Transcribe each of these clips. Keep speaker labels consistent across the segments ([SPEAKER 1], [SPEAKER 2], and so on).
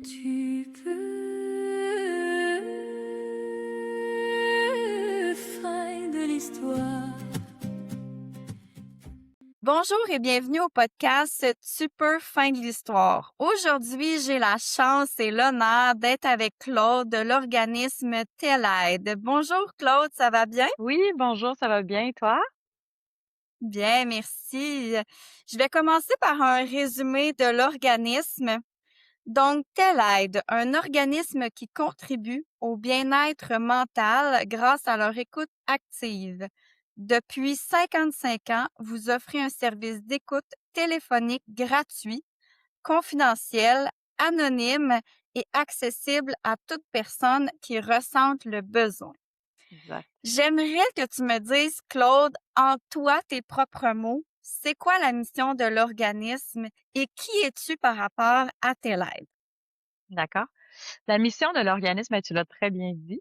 [SPEAKER 1] Tu peux fin de l'histoire.
[SPEAKER 2] Bonjour et bienvenue au podcast Tu peux fin de l'histoire. Aujourd'hui, j'ai la chance et l'honneur d'être avec Claude de l'organisme Telaide. Bonjour Claude, ça va bien?
[SPEAKER 3] Oui, bonjour, ça va bien, et toi?
[SPEAKER 2] Bien, merci. Je vais commencer par un résumé de l'organisme. Donc, Telaide, un organisme qui contribue au bien-être mental grâce à leur écoute active. Depuis 55 ans, vous offrez un service d'écoute téléphonique gratuit, confidentiel, anonyme et accessible à toute personne qui ressente le besoin.
[SPEAKER 3] Exact.
[SPEAKER 2] J'aimerais que tu me dises, Claude, en toi, tes propres mots, c'est quoi la mission de l'organisme et qui es-tu par rapport à Telaide?
[SPEAKER 3] D'accord. La mission de l'organisme, ben, tu l'as très bien dit,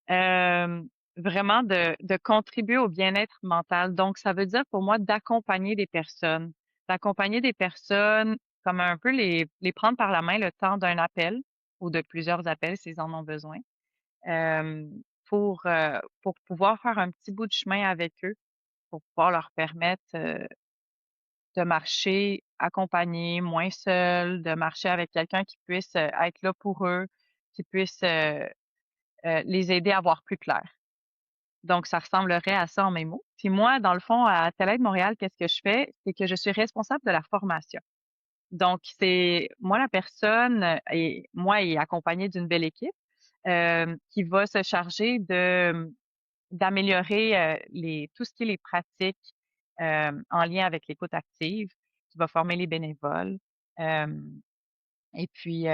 [SPEAKER 3] euh, vraiment de contribuer au bien-être mental. Donc, ça veut dire pour moi d'accompagner des personnes comme un peu les prendre par la main le temps d'un appel ou de plusieurs appels s'ils en ont besoin, euh, pour pouvoir faire un petit bout de chemin avec eux, pour pouvoir leur permettre de marcher accompagné, moins seul, de marcher avec quelqu'un qui puisse, être là pour eux, qui puisse, les aider à voir plus clair. Donc ça ressemblerait à ça en mes mots. Puis moi, dans le fond, à Telaide Montréal, qu'est-ce que je fais? C'est que je suis responsable de la formation. Donc c'est moi la personne, et moi et accompagnée d'une belle équipe, qui va se charger d'améliorer, les tout ce qui est les pratiques, en lien avec l'écoute active, qui va former les bénévoles, hem et puis,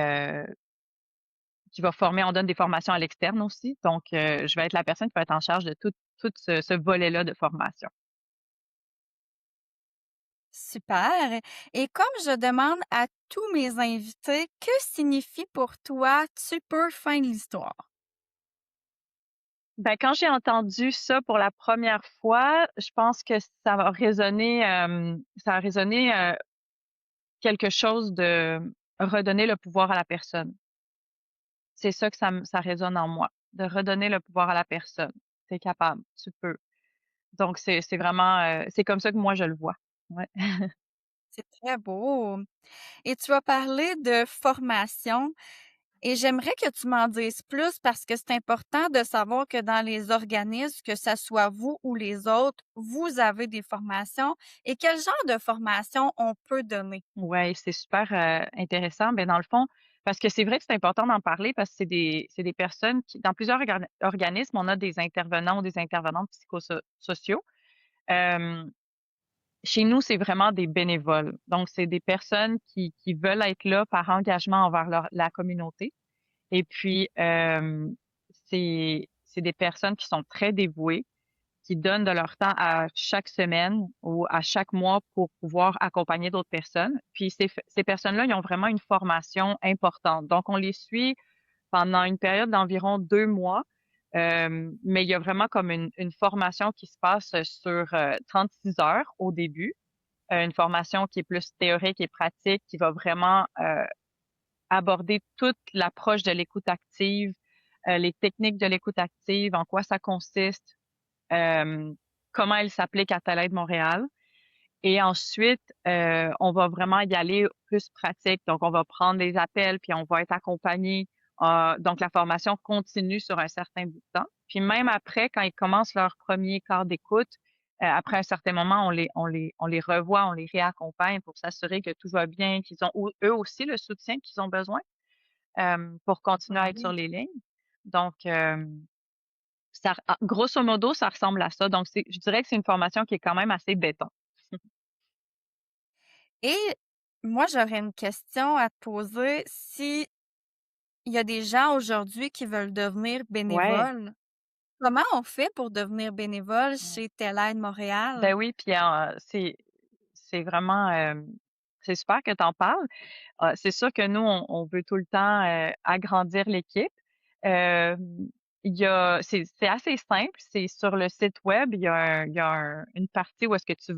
[SPEAKER 3] qui va former on donne des formations à l'externe aussi, donc je vais être la personne qui va être en charge de tout ce volet-là de formation.
[SPEAKER 2] Super. Et comme je demande à tous mes invités, que signifie pour toi tu peux fin de l'histoire?
[SPEAKER 3] Ben, quand j'ai entendu ça pour la première fois, je pense que ça a résonné, quelque chose de redonner le pouvoir à la personne. C'est ça que ça résonne en moi, de redonner le pouvoir à la personne. Tu es capable, tu peux. Donc c'est vraiment, c'est comme ça que moi je le vois. Ouais.
[SPEAKER 2] C'est très beau. Et tu as parlé de formation et j'aimerais que tu m'en dises plus parce que c'est important de savoir que dans les organismes, que ça soit vous ou les autres, vous avez des formations et quel genre de formation on peut donner?
[SPEAKER 3] Ouais, c'est super, intéressant. Ben, dans le fond, parce que c'est vrai que c'est important d'en parler parce que c'est des personnes qui dans plusieurs organismes, on a des intervenants ou des intervenantes psychosociaux. Hem, Chez nous, c'est vraiment des bénévoles. Donc c'est des personnes qui veulent être là par engagement envers la communauté et puis, c'est des personnes qui sont très dévouées, qui donnent de leur temps à chaque semaine ou à chaque mois pour pouvoir accompagner d'autres personnes. Puis ces personnes-là, ils ont vraiment une formation importante. Donc, on les suit pendant une période d'environ 2 mois, mais il y a vraiment comme une formation qui se passe sur 36 heures au début. Une formation qui est plus théorique et pratique, qui va vraiment aborder toute l'approche de l'écoute active, les techniques de l'écoute active, en quoi ça consiste, euh, comment elle s'applique à Telaide Montréal. Et ensuite, on va vraiment y aller plus pratique. Donc, on va prendre des appels, puis on va être accompagné. Donc, la formation continue sur un certain bout de temps. Puis même après, quand ils commencent leur premier quart d'écoute, après un certain moment, on les revoit, on les réaccompagne pour s'assurer que tout va bien, qu'ils ont eux aussi le soutien qu'ils ont besoin pour continuer
[SPEAKER 2] Ah
[SPEAKER 3] à être sur
[SPEAKER 2] oui.
[SPEAKER 3] les lignes. Donc, grosso modo, ça ressemble à ça. Donc, je dirais que c'est une formation qui est quand même assez béton.
[SPEAKER 2] Et moi, j'aurais une question à te poser. Si il y a des gens aujourd'hui qui veulent devenir
[SPEAKER 3] Ouais.
[SPEAKER 2] bénévoles, comment on fait pour devenir bénévole chez Telaide Montréal?
[SPEAKER 3] Ben oui, puis c'est vraiment, c'est super que tu en parles. C'est sûr que nous, on veut tout le temps, agrandir l'équipe. Hem, c'est assez simple. C'est sur le site web, il y a une partie où est-ce que tu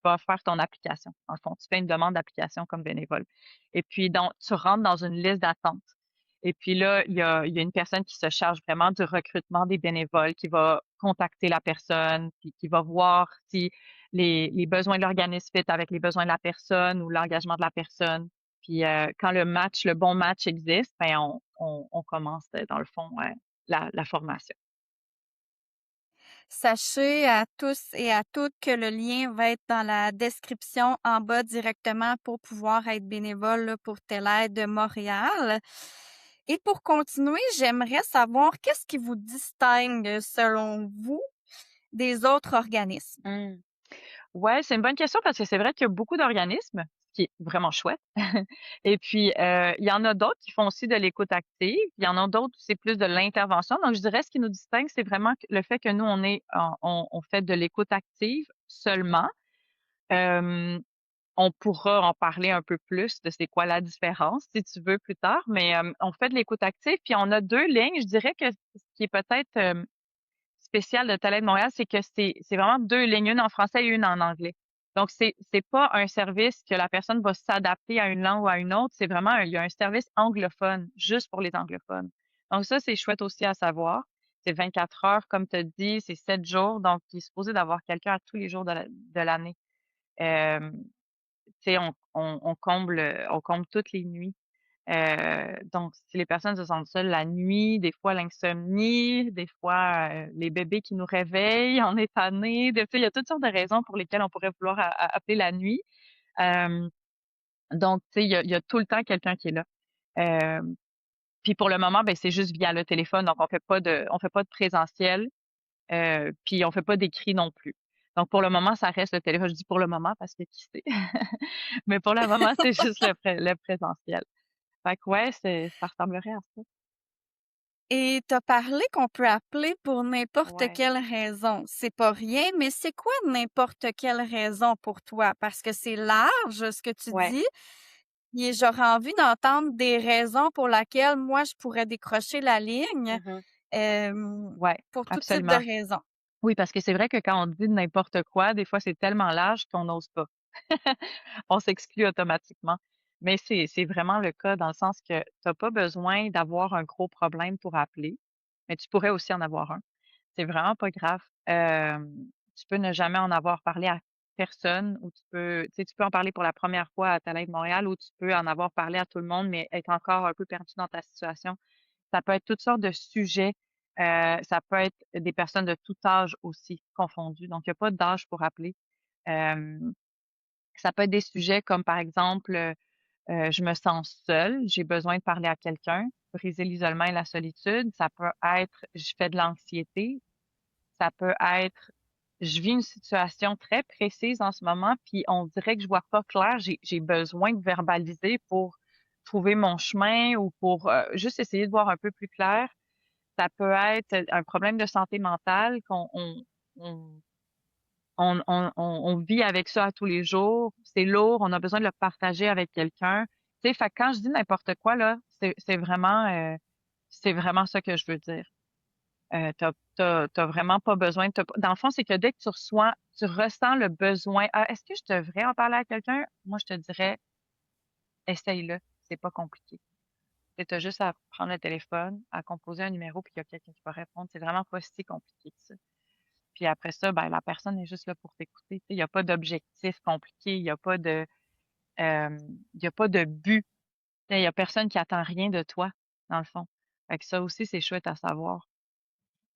[SPEAKER 3] vas faire ton application. En fond, tu fais une demande d'application comme bénévole. Et puis, tu rentres dans une liste d'attente. Et puis là, il y a une personne qui se charge vraiment du recrutement des bénévoles, qui va contacter la personne, puis qui va voir si les besoins de l'organisme fit avec les besoins de la personne ou l'engagement de la personne. Puis quand le bon match existe, ben on commence dans le fond la formation.
[SPEAKER 2] Sachez à tous et à toutes que le lien va être dans la description en bas directement pour pouvoir être bénévole là, pour Telle Aide Montréal. Et pour continuer, j'aimerais savoir qu'est-ce qui vous distingue selon vous des autres organismes?
[SPEAKER 3] Mmh. Ouais, c'est une bonne question parce que c'est vrai qu'il y a beaucoup d'organismes, ce qui est vraiment chouette. Et puis, il y en a d'autres qui font aussi de l'écoute active. Il y en a d'autres où c'est plus de l'intervention. Donc, je dirais ce qui nous distingue, c'est vraiment le fait que nous, on fait de l'écoute active seulement. Euh, on pourra en parler un peu plus de c'est quoi la différence, si tu veux, plus tard. Mais on fait de l'écoute active, puis on a deux lignes. Je dirais que ce qui est peut-être spécial de Talent de Montréal, c'est que c'est vraiment deux lignes, une en français et une en anglais. Donc, c'est pas un service que la personne va s'adapter à une langue ou à une autre. C'est vraiment, il y a un service anglophone, juste pour les anglophones. Donc, ça, c'est chouette aussi à savoir. C'est 24 heures, comme tu as dit, c'est 7 jours. Donc, il est supposé d'avoir quelqu'un à tous les jours de l'année. Euh, Tu sais, on comble toutes les nuits. Donc, si les personnes se sentent seules la nuit, des fois l'insomnie, des fois les bébés qui nous réveillent en état né, tu sais, il y a toutes sortes de raisons pour lesquelles on pourrait vouloir appeler la nuit. Euh, donc, tu sais, il y a tout le temps quelqu'un qui est là. Euh, Puis pour le moment, ben c'est juste via le téléphone, donc on fait pas de présentiel, puis on fait pas d'écrit non plus. Donc pour le moment, ça reste le téléphone. Je dis pour le moment parce que qui sait. Mais pour le moment, c'est juste le présentiel. Fait que ouais, ça ressemblerait à ça.
[SPEAKER 2] Et tu as parlé qu'on peut appeler pour n'importe
[SPEAKER 3] Ouais,
[SPEAKER 2] quelle raison. C'est pas rien, mais c'est quoi n'importe quelle raison pour toi? Parce que c'est large ce que tu
[SPEAKER 3] ouais,
[SPEAKER 2] dis. Et j'aurais envie d'entendre des raisons pour laquelle moi je pourrais décrocher la ligne,
[SPEAKER 3] mhm,
[SPEAKER 2] hem,
[SPEAKER 3] ouais,
[SPEAKER 2] pour tout type de
[SPEAKER 3] absolument.
[SPEAKER 2] raisons.
[SPEAKER 3] Oui, parce que c'est vrai que quand on dit n'importe quoi, des fois, c'est tellement large qu'on n'ose pas. On s'exclut automatiquement. Mais c'est vraiment le cas dans le sens que tu n'as pas besoin d'avoir un gros problème pour appeler, mais tu pourrais aussi en avoir un. C'est vraiment pas grave. Tu peux ne jamais en avoir parlé à personne ou tu sais, tu peux en parler pour la première fois à Talent Montréal ou tu peux en avoir parlé à tout le monde, mais être encore un peu perdu dans ta situation. Ça peut être toutes sortes de sujets. Ça peut être des personnes de tout âge aussi confondues. Donc, il n'y a pas d'âge pour appeler. Euh, Ça peut être des sujets comme, par exemple, je me sens seule, j'ai besoin de parler à quelqu'un, briser l'isolement et la solitude. Ça peut être, je fais de l'anxiété. Ça peut être, je vis une situation très précise en ce moment, puis on dirait que je vois pas clair. J'ai besoin de verbaliser pour trouver mon chemin ou pour juste essayer de voir un peu plus clair. Ça peut être un problème de santé mentale on, on vit avec ça à tous les jours. C'est lourd, on a besoin de le partager avec quelqu'un. Tu sais, fait que quand je dis n'importe quoi, là, c'est vraiment ça que je veux dire. T'as vraiment pas besoin. Dans le fond, c'est que dès que tu ressens le besoin, ah, est-ce que je devrais en parler à quelqu'un? Moi, je te dirais, essaye-le. C'est pas compliqué. Tu as juste à prendre le téléphone, à composer un numéro, puis il y a quelqu'un qui va répondre. C'est vraiment pas si compliqué que ça. Puis après ça, ben, la personne est juste là pour t'écouter. Tu sais, il n'y a pas d'objectif compliqué, euh, il y a pas de but. Tu sais, il y a personne qui attend rien de toi, dans le fond. Fait que ça aussi, c'est chouette à savoir.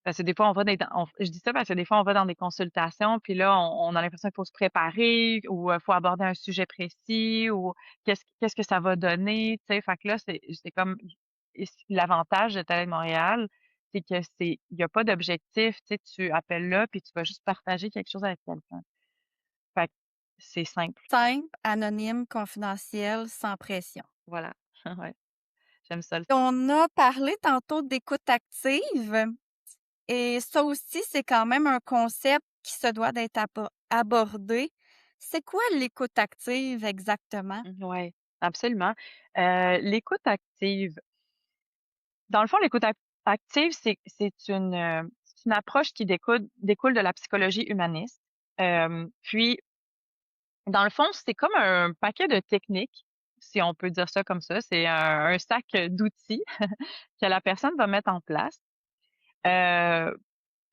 [SPEAKER 3] Parce que des fois, je dis ça parce que des fois, on va dans des consultations, puis là, on a l'impression qu'il faut se préparer ou il faut aborder un sujet précis ou qu'est-ce que ça va donner, tu sais. Fait que là, c'est comme l'avantage de Talent Montréal, c'est que il y a pas d'objectif, tu sais, tu appelles là, puis tu vas juste partager quelque chose avec quelqu'un. Fait que c'est simple.
[SPEAKER 2] Simple, anonyme, confidentiel, sans pression.
[SPEAKER 3] Voilà. Ouais, j'aime ça.
[SPEAKER 2] On a parlé tantôt d'écoute active et ça aussi, c'est quand même un concept qui se doit d'être abordé. C'est quoi l'écoute active exactement?
[SPEAKER 3] Ouais, absolument. L'écoute active. Dans le fond, l'écoute active, c'est une approche qui découle de la psychologie humaniste. Puis, dans le fond, c'est comme un paquet de techniques, si on peut dire ça comme ça. C'est un sac d'outils que la personne va mettre en place euh,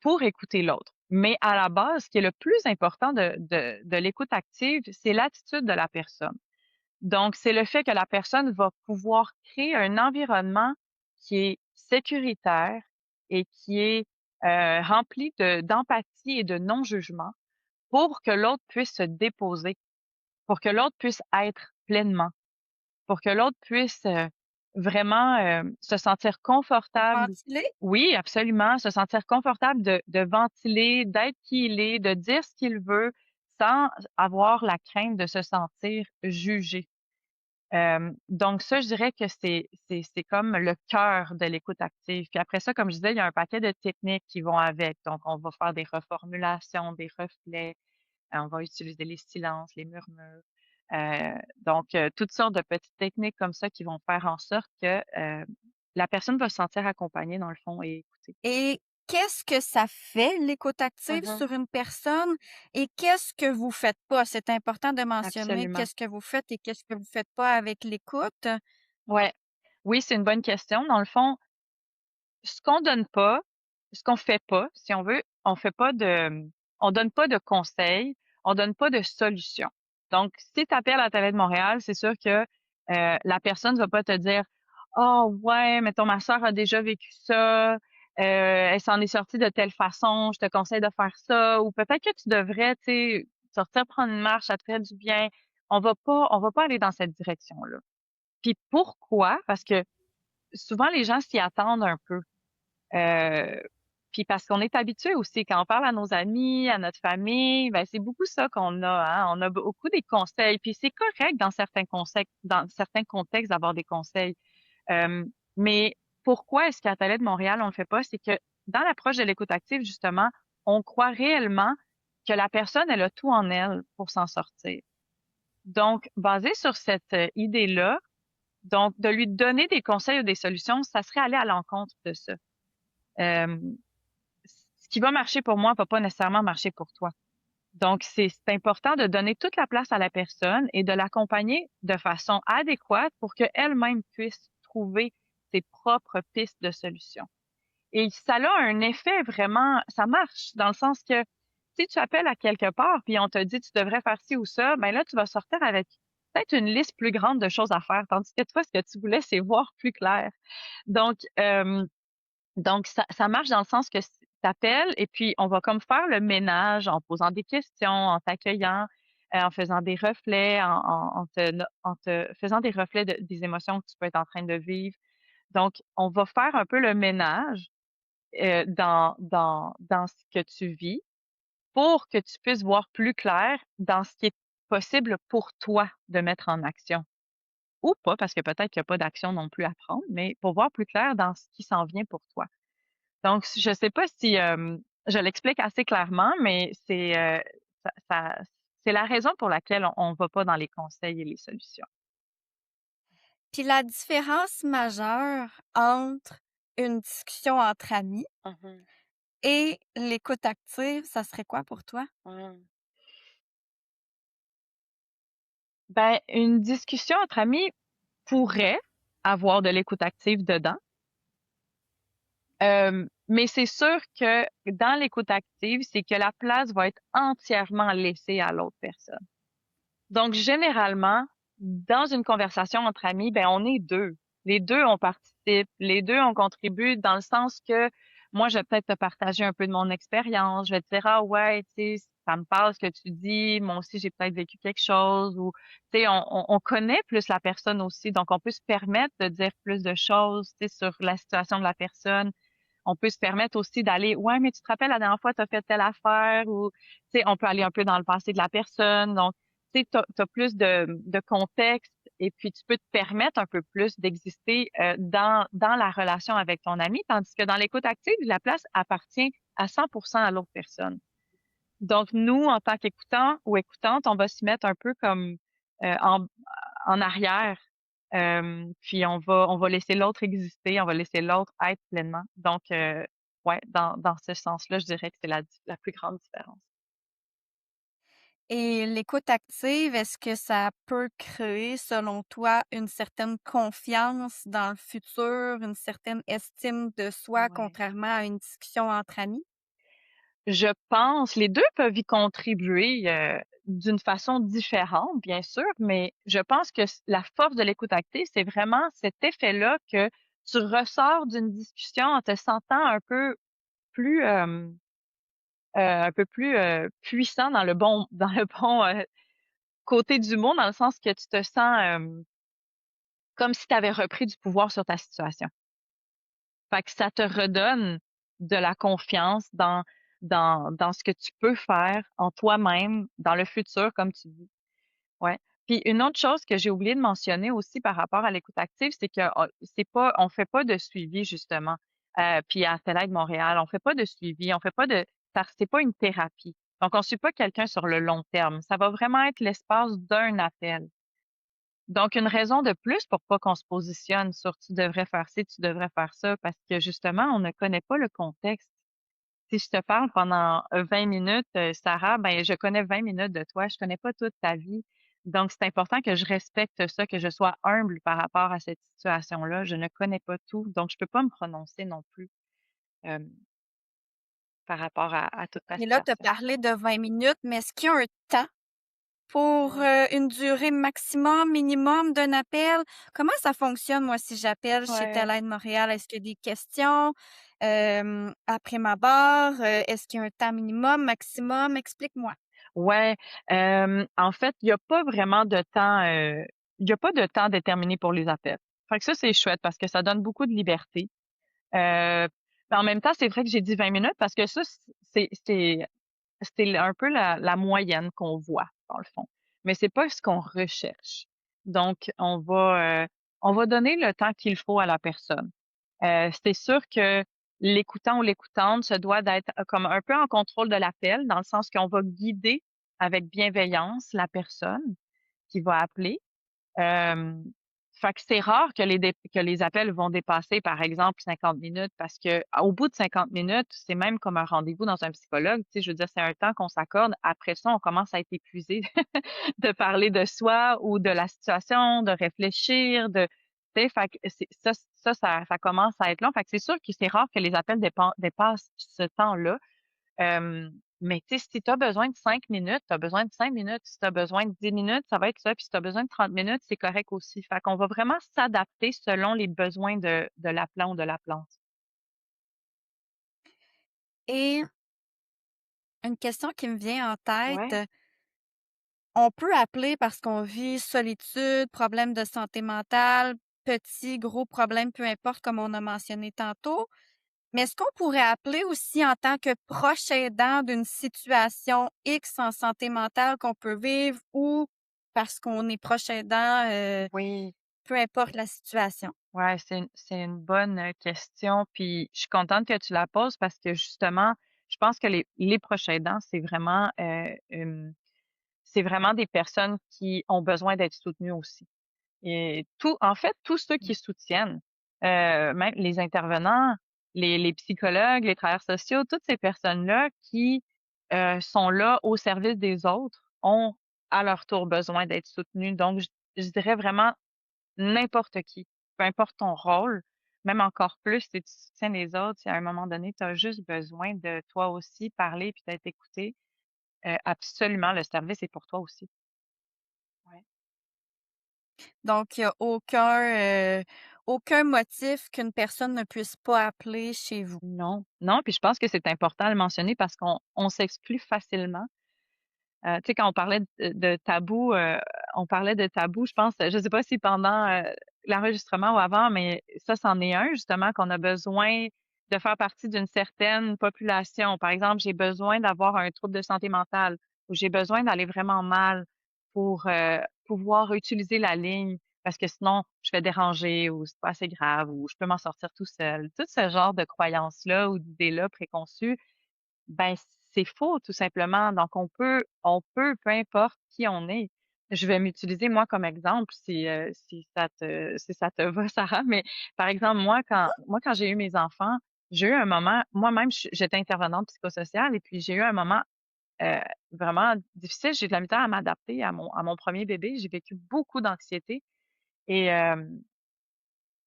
[SPEAKER 3] pour écouter l'autre. Mais à la base, ce qui est le plus important de l'écoute active, c'est l'attitude de la personne. Donc, c'est le fait que la personne va pouvoir créer un environnement qui est sécuritaire et qui est rempli d'empathie et de non-jugement pour que l'autre puisse se déposer, pour que l'autre puisse être pleinement, pour que l'autre puisse vraiment se sentir confortable.
[SPEAKER 2] Ventiler?
[SPEAKER 3] Oui, absolument, se sentir confortable de ventiler, d'être qui il est, de dire ce qu'il veut sans avoir la crainte de se sentir jugé. Donc ça, je dirais que c'est comme le cœur de l'écoute active. Puis après ça, comme je disais, il y a un paquet de techniques qui vont avec. Donc, on va faire des reformulations, des reflets, on va utiliser les silences, les murmures. Donc, toutes sortes de petites techniques comme ça qui vont faire en sorte que la personne va se sentir accompagnée dans le fond et écoutée.
[SPEAKER 2] Et qu'est-ce que ça fait, l'écoute active
[SPEAKER 3] Mhm.
[SPEAKER 2] sur une personne? Et qu'est-ce que vous faites pas? C'est important de mentionner
[SPEAKER 3] Absolument.
[SPEAKER 2] qu'est-ce que vous faites et qu'est-ce que vous faites pas avec l'écoute.
[SPEAKER 3] Ouais. Oui, c'est une bonne question. Dans le fond, ce qu'on donne pas, ce qu'on fait pas, si on veut, on donne pas de conseils, on donne pas de solutions. Donc, si tu appelles à Télé de Montréal, c'est sûr que la personne va pas te dire, oh ouais, mettons ma sœur a déjà vécu ça, elle s'en est sortie de telle façon, je te conseille de faire ça, ou peut-être que tu devrais, tu sais, sortir prendre une marche, ça te ferait du bien. On va pas aller dans cette direction-là. Puis pourquoi? Parce que souvent les gens s'y attendent un peu. Euh, Puis parce qu'on est habitué aussi, quand on parle à nos amis, à notre famille, ben c'est beaucoup ça qu'on a, hein. On a beaucoup des conseils. Puis c'est correct dans certains contextes d'avoir des conseils. Euh, mais pourquoi est-ce qu'à Télé de Montréal, on le fait pas? C'est que dans l'approche de l'écoute active, justement, on croit réellement que la personne, elle a tout en elle pour s'en sortir. Donc, basé sur cette idée-là, donc de lui donner des conseils ou des solutions, ça serait aller à l'encontre de ça. Euh, Ce qui va marcher pour moi va pas nécessairement marcher pour toi. Donc, c'est important de donner toute la place à la personne et de l'accompagner de façon adéquate pour qu'elle-même puisse trouver ses propres pistes de solution. Et ça a un effet vraiment, ça marche dans le sens que si tu appelles à quelque part puis on te dit tu devrais faire ci ou ça, ben là, tu vas sortir avec peut-être une liste plus grande de choses à faire, tandis que toi, ce que tu voulais, c'est voir plus clair. Donc, ça marche dans le sens que tu appelles et puis on va comme faire le ménage en posant des questions, en t'accueillant, en faisant des reflets, en te faisant des reflets des émotions que tu peux être en train de vivre. Donc, on va faire un peu le ménage dans ce que tu vis pour que tu puisses voir plus clair dans ce qui est possible pour toi de mettre en action. Ou pas, parce que peut-être qu'il n'y a pas d'action non plus à prendre, mais pour voir plus clair dans ce qui s'en vient pour toi. Donc, je sais pas si je l'explique assez clairement, mais c'est la raison pour laquelle on va pas dans les conseils et les solutions.
[SPEAKER 2] Puis la différence majeure entre une discussion entre amis
[SPEAKER 3] Mhm.
[SPEAKER 2] et l'écoute active, ça serait quoi pour toi?
[SPEAKER 3] Mm. Ben, une discussion entre amis pourrait avoir de l'écoute active dedans, mais c'est sûr que dans l'écoute active, c'est que la place va être entièrement laissée à l'autre personne. Donc, généralement, dans une conversation entre amis, ben, on est deux. Les deux, on participe. Les deux, on contribue dans le sens que moi, je vais peut-être te partager un peu de mon expérience. Je vais te dire, ah ouais, tu sais, ça me parle ce que tu dis. Moi aussi, j'ai peut-être vécu quelque chose. Ou, tu sais, on connaît plus la personne aussi. Donc, on peut se permettre de dire plus de choses, tu sais, sur la situation de la personne. On peut se permettre aussi d'aller, ouais, mais tu te rappelles la dernière fois, tu as fait telle affaire. Ou, tu sais, on peut aller un peu dans le passé de la personne. Donc, tu sais, t'as plus de contexte et puis tu peux te permettre un peu plus d'exister dans la relation avec ton ami, tandis que dans l'écoute active, la place appartient à 100% à l'autre personne. Donc, nous, en tant qu'écoutants ou écoutantes, on va s'y mettre un peu comme euh, en, en arrière Puis on va laisser l'autre exister, on va laisser l'autre être pleinement. Donc, ouais, dans ce sens-là, je dirais que c'est la plus grande différence.
[SPEAKER 2] Et l'écoute active, est-ce que ça peut créer, selon toi, une certaine confiance dans le futur, une certaine estime de soi,
[SPEAKER 3] Ouais.
[SPEAKER 2] contrairement à une discussion entre amis?
[SPEAKER 3] Je pense les 2 peuvent y contribuer, d'une façon différente, bien sûr, mais je pense que la force de l'écoute active, c'est vraiment cet effet-là que tu ressors d'une discussion en te sentant plus, un peu plus, puissant dans le bon côté du mot, dans le sens que tu te sens, comme si tu avais repris du pouvoir sur ta situation. Fait que ça te redonne de la confiance dans ce que tu peux faire en toi-même, dans le futur, comme tu dis. Ouais. Puis une autre chose que j'ai oublié de mentionner aussi par rapport à l'écoute active, c'est que on fait pas de suivi justement. Puis à Télé de Montréal, on fait pas de suivi, on fait pas de c'est pas une thérapie. Donc on suit pas quelqu'un sur le long terme. Ça va vraiment être l'espace d'un appel. Donc, une raison de plus pour pas qu'on se positionne sur tu devrais faire ci, tu devrais faire ça, parce que justement, on ne connaît pas le contexte. Si je te parle pendant 20 minutes, Sarah, ben, je connais 20 minutes de toi, je connais pas toute ta vie. Donc, c'est important que je respecte ça, que je sois humble par rapport à cette situation-là. Je ne connais pas tout, donc je peux pas me prononcer non plus euh, par rapport à toute ta
[SPEAKER 2] Et là, tu as
[SPEAKER 3] situation.
[SPEAKER 2] parlé de 20 minutes, mais est-ce qu'il y a un temps pour,
[SPEAKER 3] Ouais.
[SPEAKER 2] une durée maximum, minimum d'un appel? Comment ça fonctionne, moi, si j'appelle chez Tel
[SPEAKER 3] Ouais.
[SPEAKER 2] Aide Montréal? Est-ce qu'il y a des questions, après ma barre? Est-ce qu'il y a un temps minimum, maximum? Explique-moi.
[SPEAKER 3] Ouais, en fait, il y a pas de temps déterminé pour les appels. Fait que ça, c'est chouette parce que ça donne beaucoup de liberté. Mais en même temps, c'est vrai que j'ai dit 20 minutes parce que ça, c'est un peu la moyenne qu'on voit, dans le fond. Mais c'est pas ce qu'on recherche. Donc, on va donner le temps qu'il faut à la personne. C'est sûr que l'écoutant ou l'écoutante se doit d'être comme un peu en contrôle de l'appel, dans le sens qu'on va guider avec bienveillance la personne qui va appeler. Hem, Fait que c'est rare que les appels vont dépasser, par exemple, 50 minutes parce que au bout de 50 minutes, c'est même comme un rendez-vous dans un psychologue, tu sais, je veux dire, c'est un temps qu'on s'accorde. Après ça, on commence à être épuisé de parler de soi ou de la situation, de réfléchir, tu sais, fait que ça commence à être long. Fait que c'est sûr que c'est rare que les appels dépassent ce temps-là. Mais tu sais, si tu as besoin de 5 minutes, tu as besoin de 5 minutes. Si tu as besoin de 10 minutes, ça va être ça. Puis si tu as besoin de 30 minutes, c'est correct aussi. Fait qu'on va vraiment s'adapter selon les besoins de l'appelant ou de l'appelante.
[SPEAKER 2] Et une question qui me vient en tête,
[SPEAKER 3] Ouais.
[SPEAKER 2] on peut appeler parce qu'on vit solitude, problème de santé mentale, petit, gros problème, peu importe, comme on a mentionné tantôt. Mais est-ce qu'on pourrait appeler aussi en tant que proche aidant d'une situation X en santé mentale qu'on peut vivre ou parce qu'on est proche aidant,
[SPEAKER 3] Oui.
[SPEAKER 2] peu importe la situation?
[SPEAKER 3] Ouais, c'est une bonne, question, puis je suis contente que tu la poses parce que justement, je pense que les proches aidants, c'est vraiment des personnes qui ont besoin d'être soutenues aussi. Et en fait, tous ceux qui soutiennent, même les intervenants, les psychologues, les travailleurs sociaux, toutes ces personnes-là qui, sont là au service des autres, ont à leur tour besoin d'être soutenues. Donc je dirais vraiment n'importe qui, peu importe ton rôle, même encore plus si tu soutiens les autres, si à un moment donné, tu as juste besoin de toi aussi parler puis d'être écouté, absolument, le service est pour toi aussi. Ouais.
[SPEAKER 2] Donc il y a aucun motif qu'une personne ne puisse pas appeler chez vous.
[SPEAKER 3] Non, non, puis je pense que c'est important de le mentionner parce qu'on s'exclut facilement. Tu sais, quand on parlait de tabou, on parlait de tabou, je pense, je sais pas si pendant, l'enregistrement ou avant, mais ça, c'en est un justement qu'on a besoin de faire partie d'une certaine population. Par exemple, j'ai besoin d'avoir un trouble de santé mentale ou j'ai besoin d'aller vraiment mal pour, pouvoir utiliser la ligne parce que sinon je vais déranger ou c'est pas assez grave ou je peux m'en sortir tout seul. Tout ce genre de croyances-là ou d'idées-là préconçues, ben, c'est faux tout simplement. Donc peu importe qui on est, Je vais m'utiliser moi comme exemple si ça te va, Sarah, mais par exemple, moi quand j'ai eu mes enfants, j'ai eu un moment moi-même, j'étais intervenante psychosociale et puis j'ai eu un moment, heu, vraiment difficile. J'ai de la misère à m'adapter à mon premier bébé. J'ai vécu beaucoup d'anxiété et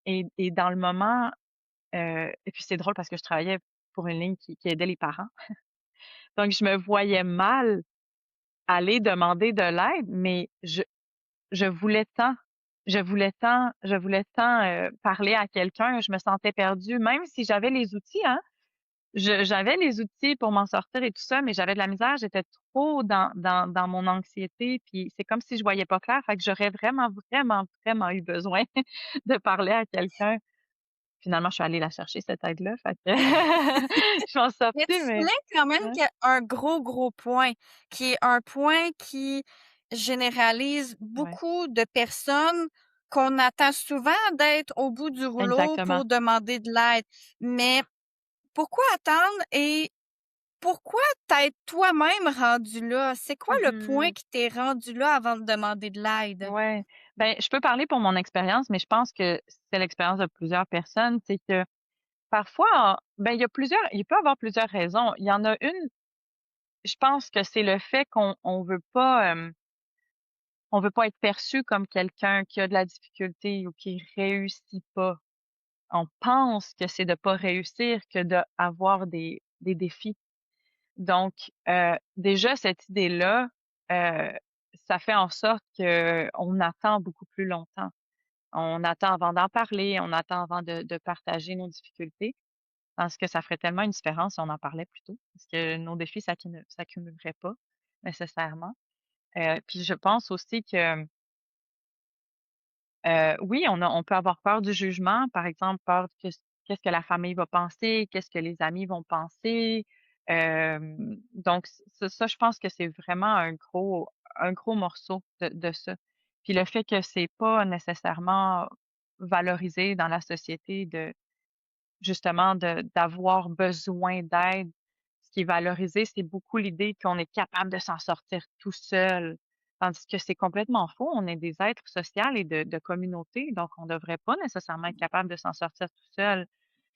[SPEAKER 3] dans le moment, et puis c'est drôle parce que je travaillais pour une ligne qui aidait les parents. Donc je me voyais mal aller demander de l'aide, mais je voulais tant, parler à quelqu'un, je me sentais perdue, même si j'avais les outils, hein. J'avais les outils pour m'en sortir et tout ça, mais j'avais de la misère, j'étais trop dans mon anxiété, puis c'est comme si je voyais pas clair, fait que j'aurais vraiment, vraiment, vraiment eu besoin de parler à quelqu'un. Finalement, je suis allée la chercher cette aide-là, fait que je m'en
[SPEAKER 2] Mais tu
[SPEAKER 3] sortis, mais
[SPEAKER 2] soulignes quand même
[SPEAKER 3] ouais,
[SPEAKER 2] qu'il y a un gros, gros point, qui est un point qui généralise
[SPEAKER 3] ouais,
[SPEAKER 2] beaucoup de personnes qu'on attend souvent d'être au bout du rouleau
[SPEAKER 3] exactement.
[SPEAKER 2] pour demander de l'aide. Mais pourquoi attendre et pourquoi t'être toi-même rendu là? C'est quoi le point
[SPEAKER 3] Mmh.
[SPEAKER 2] qui t'est rendu là avant de demander de l'aide?
[SPEAKER 3] Ouais. Ben, je peux parler pour mon expérience, mais je pense que c'est l'expérience de plusieurs personnes. C'est que parfois, ben, il peut y avoir plusieurs raisons. Il y en a une, je pense que c'est le fait on veut pas être perçu comme quelqu'un qui a de la difficulté ou qui réussit pas. On pense que c'est de pas réussir que d'avoir des défis. Donc, déjà cette idée-là, heu, ça fait en sorte qu'on attend beaucoup plus longtemps. On attend avant d'en parler, on attend avant de partager nos difficultés, parce que ça ferait tellement une différence si on en parlait plus tôt, parce que nos défis s'accumuleraient pas nécessairement. Puis je pense aussi que, oui, on peut avoir peur du jugement, par exemple, peur que qu'est-ce que la famille va penser, qu'est-ce que les amis vont penser. Donc ça, je pense que c'est vraiment un gros morceau de ça. Puis le fait que c'est pas nécessairement valorisé dans la société de justement d'avoir besoin d'aide. Ce qui est valorisé, c'est beaucoup l'idée qu'on est capable de s'en sortir tout seul, tandis que c'est complètement faux. On est des êtres sociaux et de communauté, donc on ne devrait pas nécessairement être capable de s'en sortir tout seul.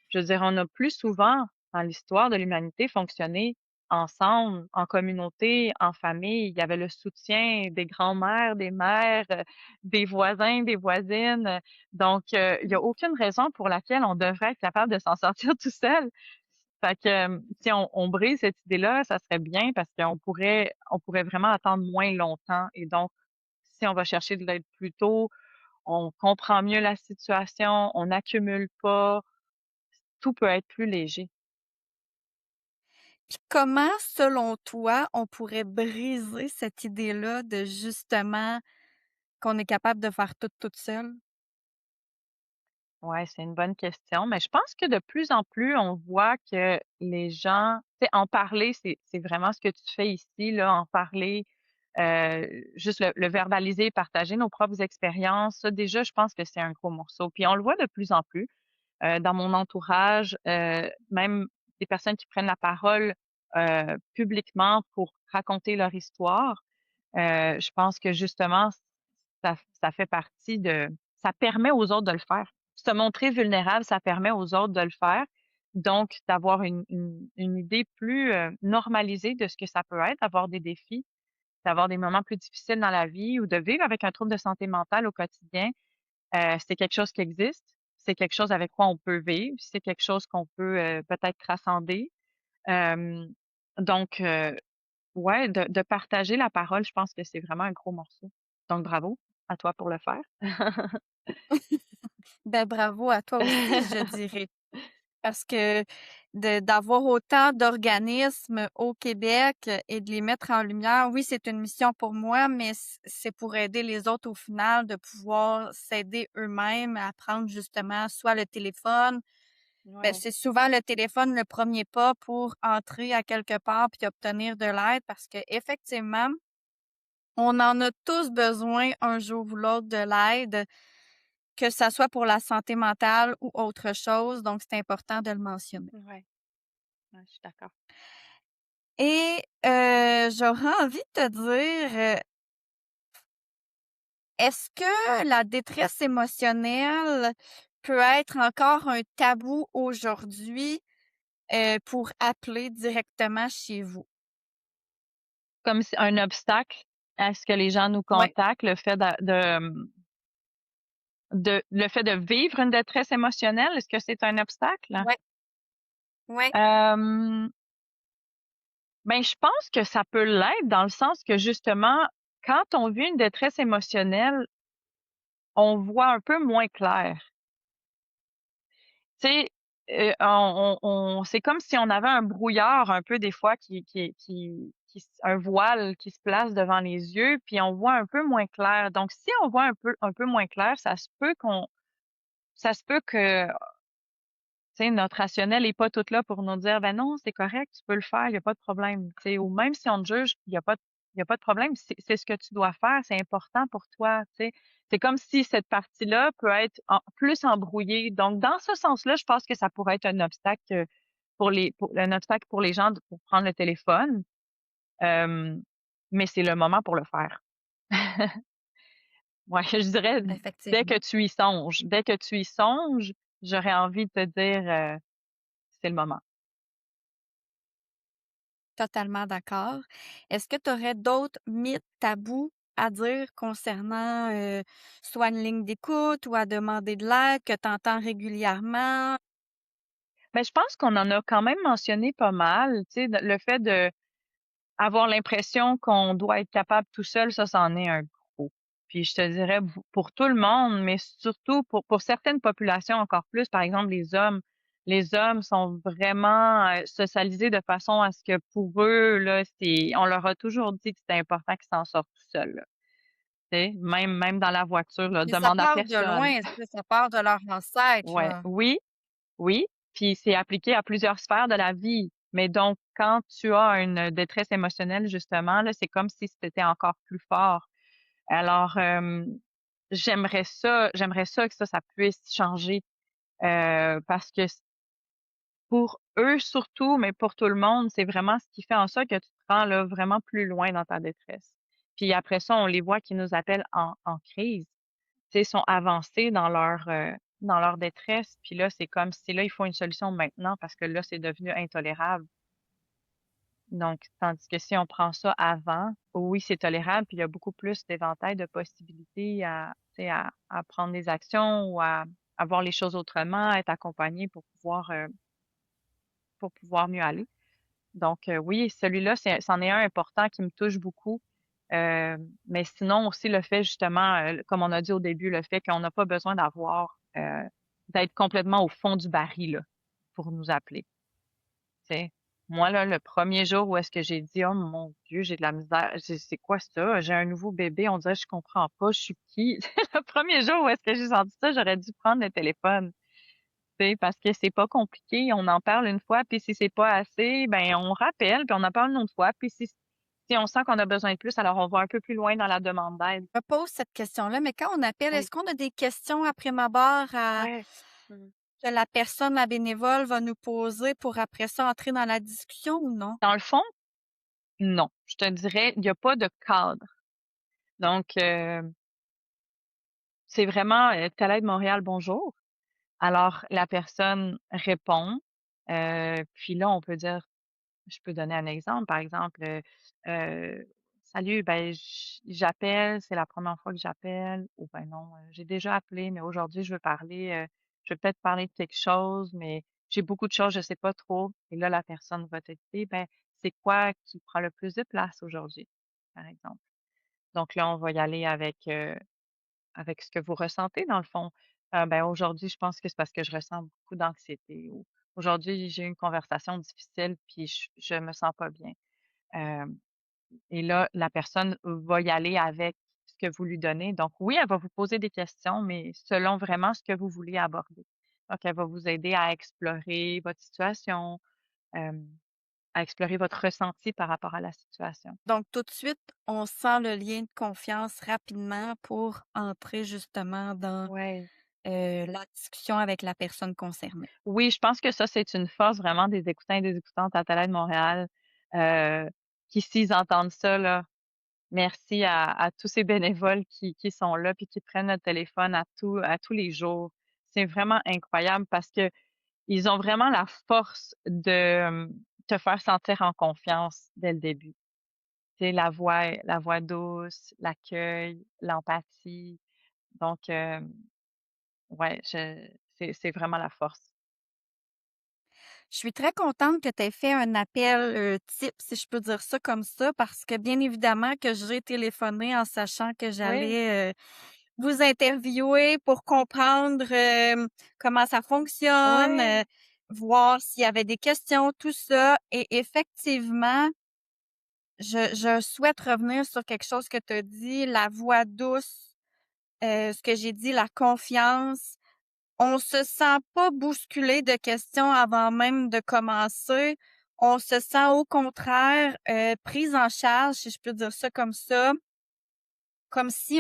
[SPEAKER 3] Je veux dire, on a plus souvent, dans l'histoire de l'humanité, fonctionné ensemble, en communauté, en famille. Il y avait le soutien des grands-mères, des mères, des voisins, des voisines. Donc, il y a aucune raison pour laquelle on devrait être capable de s'en sortir tout seul. Fait que, si on brise cette idée-là, ça serait bien parce qu'on pourrait vraiment attendre moins longtemps et donc, si on va chercher de l'aide plus tôt, on comprend mieux la situation, on n'accumule pas, tout peut être plus léger.
[SPEAKER 2] Puis comment, selon toi, on pourrait briser cette idée-là de justement qu'on est capable de faire tout toute seule?
[SPEAKER 3] Ouais, c'est une bonne question, mais je pense que de plus en plus, on voit que les gens, tu sais, en parler, c'est vraiment ce que tu fais ici, là, en parler, juste le verbaliser, partager nos propres expériences, ça déjà, je pense que c'est un gros morceau. Puis on le voit de plus en plus, dans mon entourage, même des personnes qui prennent la parole, publiquement pour raconter leur histoire. Je pense que justement, ça fait partie ça permet aux autres de le faire. Se montrer vulnérable, ça permet aux autres de le faire. Donc, d'avoir une idée plus, normalisée de ce que ça peut être, d'avoir des défis, d'avoir des moments plus difficiles dans la vie ou de vivre avec un trouble de santé mentale au quotidien, c'est quelque chose qui existe. C'est quelque chose avec quoi on peut vivre. C'est quelque chose qu'on peut, peut-être transcender. Hem, donc, ouais, de partager la parole, je pense que c'est vraiment un gros morceau. Donc bravo à toi pour le faire.
[SPEAKER 2] Ben, bravo à toi aussi, je dirais. Parce que d'avoir autant d'organismes au Québec et de les mettre en lumière, oui, c'est une mission pour moi, mais c'est pour aider les autres au final de pouvoir s'aider eux-mêmes à prendre justement soit le téléphone. Ben,
[SPEAKER 3] Ouais.
[SPEAKER 2] c'est souvent le téléphone le premier pas pour entrer à quelque part puis obtenir de l'aide parce que effectivement, on en a tous besoin un jour ou l'autre de l'aide, que ça soit pour la santé mentale ou autre chose, donc c'est important de le mentionner.
[SPEAKER 3] Ouais, ouais, je suis d'accord.
[SPEAKER 2] Et j'aurais envie de te dire, Est-ce que la détresse émotionnelle peut être encore un tabou aujourd'hui, pour appeler directement chez vous?
[SPEAKER 3] Comme c'est un obstacle à ce que les gens nous
[SPEAKER 2] Ouais,
[SPEAKER 3] contactent, le fait de vivre une détresse émotionnelle, est-ce que c'est un obstacle?
[SPEAKER 2] ouais, ouais.
[SPEAKER 3] Hem, ben, je pense que ça peut l'être dans le sens que justement, quand on vit une détresse émotionnelle, on voit un peu moins clair. Tu sais, on c'est comme si on avait un brouillard un peu des fois qui s un voile qui se place devant les yeux, puis on voit un peu moins clair. Donc si on voit un peu moins clair, ça se peut que, tu sais, notre rationnel est pas tout là pour nous dire: «Ben non, c'est correct, tu peux le faire, il y a pas de problème», tu sais? Ou même si on te juge, il y a pas de problème, c'est ce que tu dois faire, c'est important pour toi, tu sais? C'est comme si cette partie-là peut être plus embrouillée. Donc dans ce sens-là, je pense que ça pourrait être un obstacle, pour un obstacle pour les gens pour prendre le téléphone, hem, mais c'est le moment pour le faire. Ouais, je dirais
[SPEAKER 2] Effectivement.
[SPEAKER 3] dès que tu y songes, j'aurais envie de te dire, c'est le moment.
[SPEAKER 2] Totalement d'accord. Est-ce que tu aurais d'autres mythes tabous à dire concernant, soit une ligne d'écoute ou à demander de l'aide que tu entends régulièrement?
[SPEAKER 3] Mais je pense qu'on en a quand même mentionné pas mal, tu sais, le fait de avoir l'impression qu'on doit être capable tout seul, ça, c'en est un gros. Puis je te dirais pour tout le monde, mais surtout pour certaines populations encore plus, par exemple les hommes. Les hommes sont vraiment, socialisés de façon à ce que pour eux, là, on leur a toujours dit que c'était important qu'ils s'en sortent tout seuls, là, tu sais? Même dans la voiture, là,
[SPEAKER 2] Et ça
[SPEAKER 3] demande à
[SPEAKER 2] part de
[SPEAKER 3] personne.
[SPEAKER 2] loin, ça part de leur ancêtre,
[SPEAKER 3] Ouais,
[SPEAKER 2] là.
[SPEAKER 3] oui. Oui, puis c'est appliqué à plusieurs sphères de la vie. Mais donc, quand tu as une détresse émotionnelle, justement, là, c'est comme si c'était encore plus fort. Alors, j'aimerais ça que ça puisse changer, parce que pour eux surtout, mais pour tout le monde, c'est vraiment ce qui fait en sorte que tu te rends là vraiment plus loin dans ta détresse. Puis après ça, on les voit qui nous appellent en crise. Tu sais, sont avancés dans leur détresse, puis là, c'est comme si là, il faut une solution maintenant parce que là, c'est devenu intolérable. Donc, tandis que si on prend ça avant, oui, c'est tolérable, puis il y a beaucoup plus d'éventail de possibilités tu sais, à prendre des actions ou à voir les choses autrement, à être accompagné pour pouvoir mieux aller. Donc, oui, celui-là, c'en est un important qui me touche beaucoup. Mais sinon aussi le fait justement, comme on a dit au début, le fait qu'on n'a pas besoin d'être complètement au fond du baril là, pour nous appeler, tu sais? Moi là, le premier jour où est-ce que j'ai dit: «Oh mon Dieu, j'ai de la misère, c'est quoi ça? J'ai un nouveau bébé, on dirait que je comprends pas, je suis qui?» Le premier jour où est-ce que j'ai senti ça, j'aurais dû prendre le téléphone, tu sais? Parce que c'est pas compliqué, on en parle une fois, puis si c'est pas assez, ben on rappelle, puis on en parle une autre fois, puis si on sent qu'on a besoin de plus, alors on va un peu plus loin dans la demande d'aide.
[SPEAKER 2] Je me pose cette question-là, mais quand on appelle,
[SPEAKER 3] Oui.
[SPEAKER 2] est-ce qu'on a des questions après ma barre
[SPEAKER 3] Ouais. Mmh.
[SPEAKER 2] que la personne, la bénévole, va nous poser pour après ça entrer dans la discussion ou non?
[SPEAKER 3] Dans le fond, non. Je te dirais, il y a pas de cadre. Donc, c'est vraiment, «Tu l'aide Montréal, bonjour». Alors la personne répond, puis là, on peut dire je peux donner un exemple, par exemple, «Salut, ben, j'appelle, c'est la première fois que j'appelle» ou «Ben non, j'ai déjà appelé, mais aujourd'hui je veux parler, je veux peut-être parler de quelque chose, mais j'ai beaucoup de choses, je sais pas trop» et là, la personne va te dire: «Ben, c'est quoi qui prend le plus de place aujourd'hui?» par exemple. Donc là, on va y aller avec ce que vous ressentez dans le fond. Ben, aujourd'hui, je pense que c'est parce que je ressens beaucoup d'anxiété ou aujourd'hui, j'ai eu une conversation difficile puis je me sens pas bien. Hem et là, la personne va y aller avec ce que vous lui donnez. Donc oui, elle va vous poser des questions, mais selon vraiment ce que vous voulez aborder. Donc elle va vous aider à explorer votre situation, hem, à explorer votre ressenti par rapport à la situation.
[SPEAKER 2] Donc tout de suite, on sent le lien de confiance rapidement pour entrer justement dans,
[SPEAKER 3] Ouais.
[SPEAKER 2] la discussion avec la personne concernée.
[SPEAKER 3] Oui, je pense que ça, c'est une force vraiment des écoutants et des écoutantes à Télé de Montréal, heu, qui s'ils entendent ça là, Merci à tous ces bénévoles qui sont là puis qui prennent notre téléphone à tous les jours. C'est vraiment incroyable parce que ils ont vraiment la force de, te faire sentir en confiance dès le début. Tu sais, la voix douce, l'accueil, l'empathie. Donc, ouais, c'est vraiment la force.
[SPEAKER 2] Je suis très contente que tu aies fait un appel, type, si je peux dire ça comme ça, parce que bien évidemment que j'ai téléphoné en sachant que
[SPEAKER 3] Oui,
[SPEAKER 2] j'allais, vous interviewer pour comprendre, comment ça fonctionne,
[SPEAKER 3] oui.
[SPEAKER 2] voir s'il y avait des questions, tout ça et effectivement, je souhaite revenir sur quelque chose que tu as dit, la voix douce, ce que j'ai dit, la confiance. On se sent pas bousculé de questions avant même de commencer. On se sent au contraire, prise en charge, si je peux dire ça comme si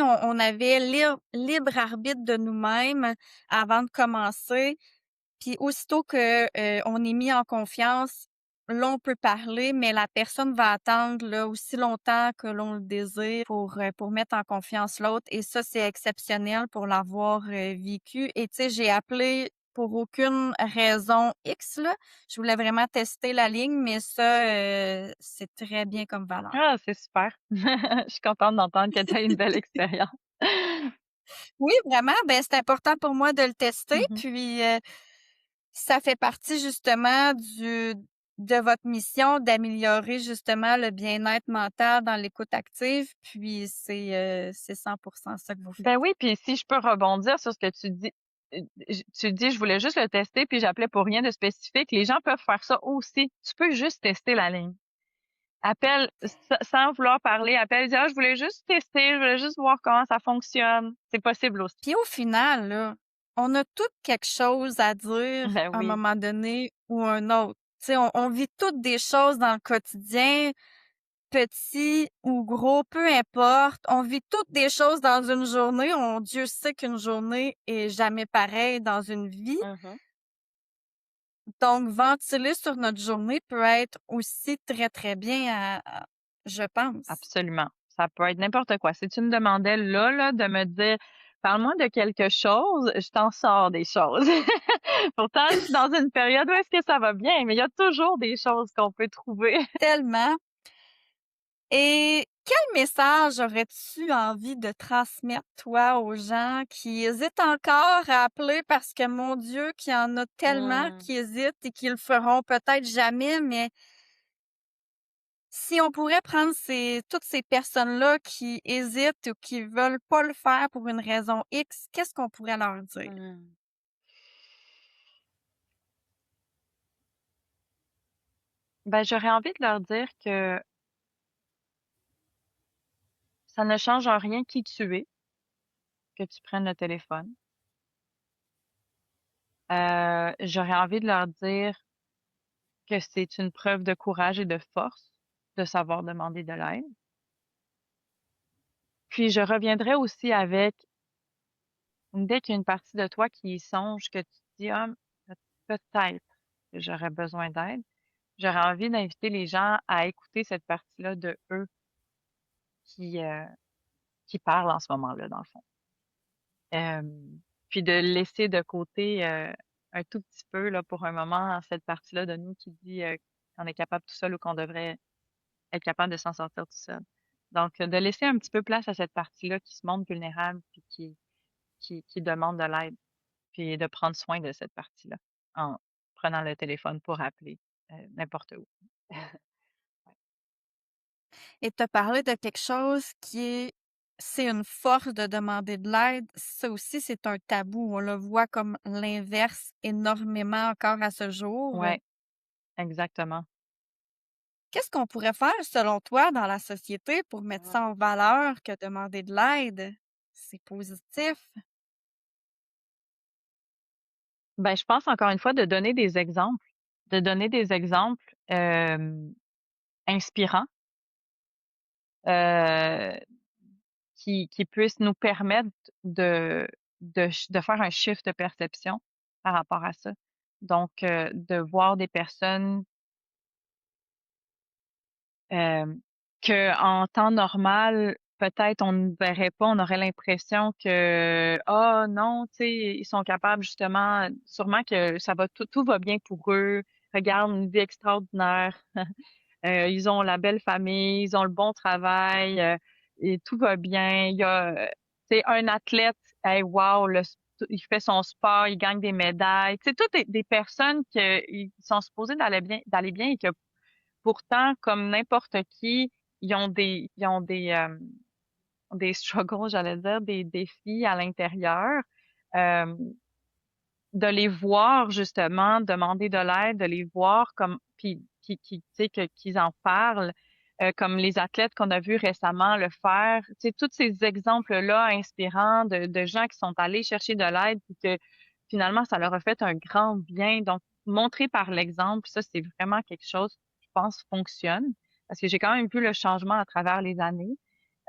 [SPEAKER 2] on avait libre arbitre de nous-mêmes avant de commencer. Puis aussitôt que, on est mis en confiance, là, on peut parler, mais la personne va attendre, là, aussi longtemps que l'on le désire pour mettre en confiance l'autre et ça, c'est exceptionnel pour l'avoir, vécu et tu sais, j'ai appelé pour aucune raison X, là. Je voulais vraiment tester la ligne, mais ça, c'est très bien comme valeur.
[SPEAKER 3] Ah, c'est super. Je suis contente d'entendre que tu as une belle expérience.
[SPEAKER 2] Oui, vraiment, ben, c'est important pour moi de le tester,
[SPEAKER 3] Mmh.
[SPEAKER 2] puis, ça fait partie justement de votre mission d'améliorer justement le bien-être mental dans l'écoute active, puis c'est 100% ça que vous faites.
[SPEAKER 3] Ben oui, puis si je peux rebondir sur ce que tu dis, tu dis: «Je voulais juste le tester, puis j'appelais pour rien de spécifique». Les gens peuvent faire ça aussi. Tu peux juste tester la ligne. Appelle sans vouloir parler, appelle, dis: «Ah, je voulais juste tester, je voulais juste voir comment ça fonctionne». C'est possible aussi.
[SPEAKER 2] Puis au final, là, on a toutes quelque chose à dire
[SPEAKER 3] Ben
[SPEAKER 2] à un
[SPEAKER 3] oui.
[SPEAKER 2] moment donné ou un autre. Tu sais, on vit toutes des choses dans le quotidien, petits ou gros, peu importe. On vit toutes des choses dans une journée. Dieu sait qu'une journée est jamais pareille dans une vie.
[SPEAKER 3] Mmh.
[SPEAKER 2] Donc, ventiler sur notre journée peut être aussi très, très bien je pense.
[SPEAKER 3] Absolument. Ça peut être n'importe quoi. Si tu me demandais là, de me dire: «Parle-moi de quelque chose», je t'en sors des choses. Pourtant, je suis dans une période où est-ce que ça va bien, mais il y a toujours des choses qu'on peut trouver.
[SPEAKER 2] Tellement. Et quel message aurais-tu envie de transmettre, toi, aux gens qui hésitent encore à appeler parce que, mon Dieu, qu'il y en a tellement
[SPEAKER 3] Mmh.
[SPEAKER 2] qui hésitent et qui le feront peut-être jamais, mais si on pourrait prendre toutes ces personnes-là qui hésitent ou qui veulent pas le faire pour une raison X, qu'est-ce qu'on pourrait leur dire?
[SPEAKER 3] Mmh. Ben, j'aurais envie de leur dire que ça ne change en rien qui tu es, que tu prennes le téléphone. J'aurais envie de leur dire que c'est une preuve de courage et de force de savoir demander de l'aide. Puis je reviendrai aussi avec, dès qu'il y a une partie de toi qui y songe, que tu te dis: «Ah, peut-être que j'aurais besoin d'aide», j'aurais envie d'inviter les gens à écouter cette partie-là de eux qui, heu, qui parle en ce moment-là, dans le fond. Puis de laisser de côté, un tout petit peu, là, pour un moment, cette partie-là de nous qui dit, qu'on est capable tout seul ou qu'on devrait être capable de s'en sortir tout seul. Donc, de laisser un petit peu place à cette partie-là qui se montre vulnérable puis qui demande de l'aide, puis de prendre soin de cette partie-là en prenant le téléphone pour appeler, n'importe où.
[SPEAKER 2] Et tu as parlé de quelque chose c'est une force de demander de l'aide. Ça aussi, c'est un tabou. On le voit comme l'inverse énormément encore à ce jour.
[SPEAKER 3] Ouais, exactement.
[SPEAKER 2] Qu'est-ce qu'on pourrait faire, selon toi, dans la société pour mettre
[SPEAKER 3] Mmh.
[SPEAKER 2] ça en valeur que demander de l'aide? C'est positif.
[SPEAKER 3] Ben, je pense encore une fois de donner des exemples, inspirants, heu, qui puissent nous permettre de faire un shift de perception par rapport à ça. Donc, de voir des personnes, hem, qu'en temps normal, peut-être on ne verrait pas, on aurait l'impression que ah non, tu sais, ils sont capables justement, sûrement que ça va tout va bien pour eux. Regarde, une vie extraordinaire. Ils ont la belle famille, ils ont le bon travail, et tout va bien. Il y a, tu sais, un athlète, hey, wow, il fait son sport, il gagne des médailles. Tu sais, toutes des personnes qui sont supposées d'aller bien et que pourtant, comme n'importe qui, ils ont des struggles, j'allais dire, des défis à l'intérieur. Euh, de les voir justement demander de l'aide, de les voir comme puis qui tu sais qu'ils en parlent, comme les athlètes qu'on a vus récemment le faire. Tu sais, tous ces exemples-là inspirants de gens qui sont allés chercher de l'aide puis que finalement ça leur a fait un grand bien. Donc montrer par l'exemple, ça c'est vraiment quelque chose, je pense, fonctionne parce que j'ai quand même vu le changement à travers les années.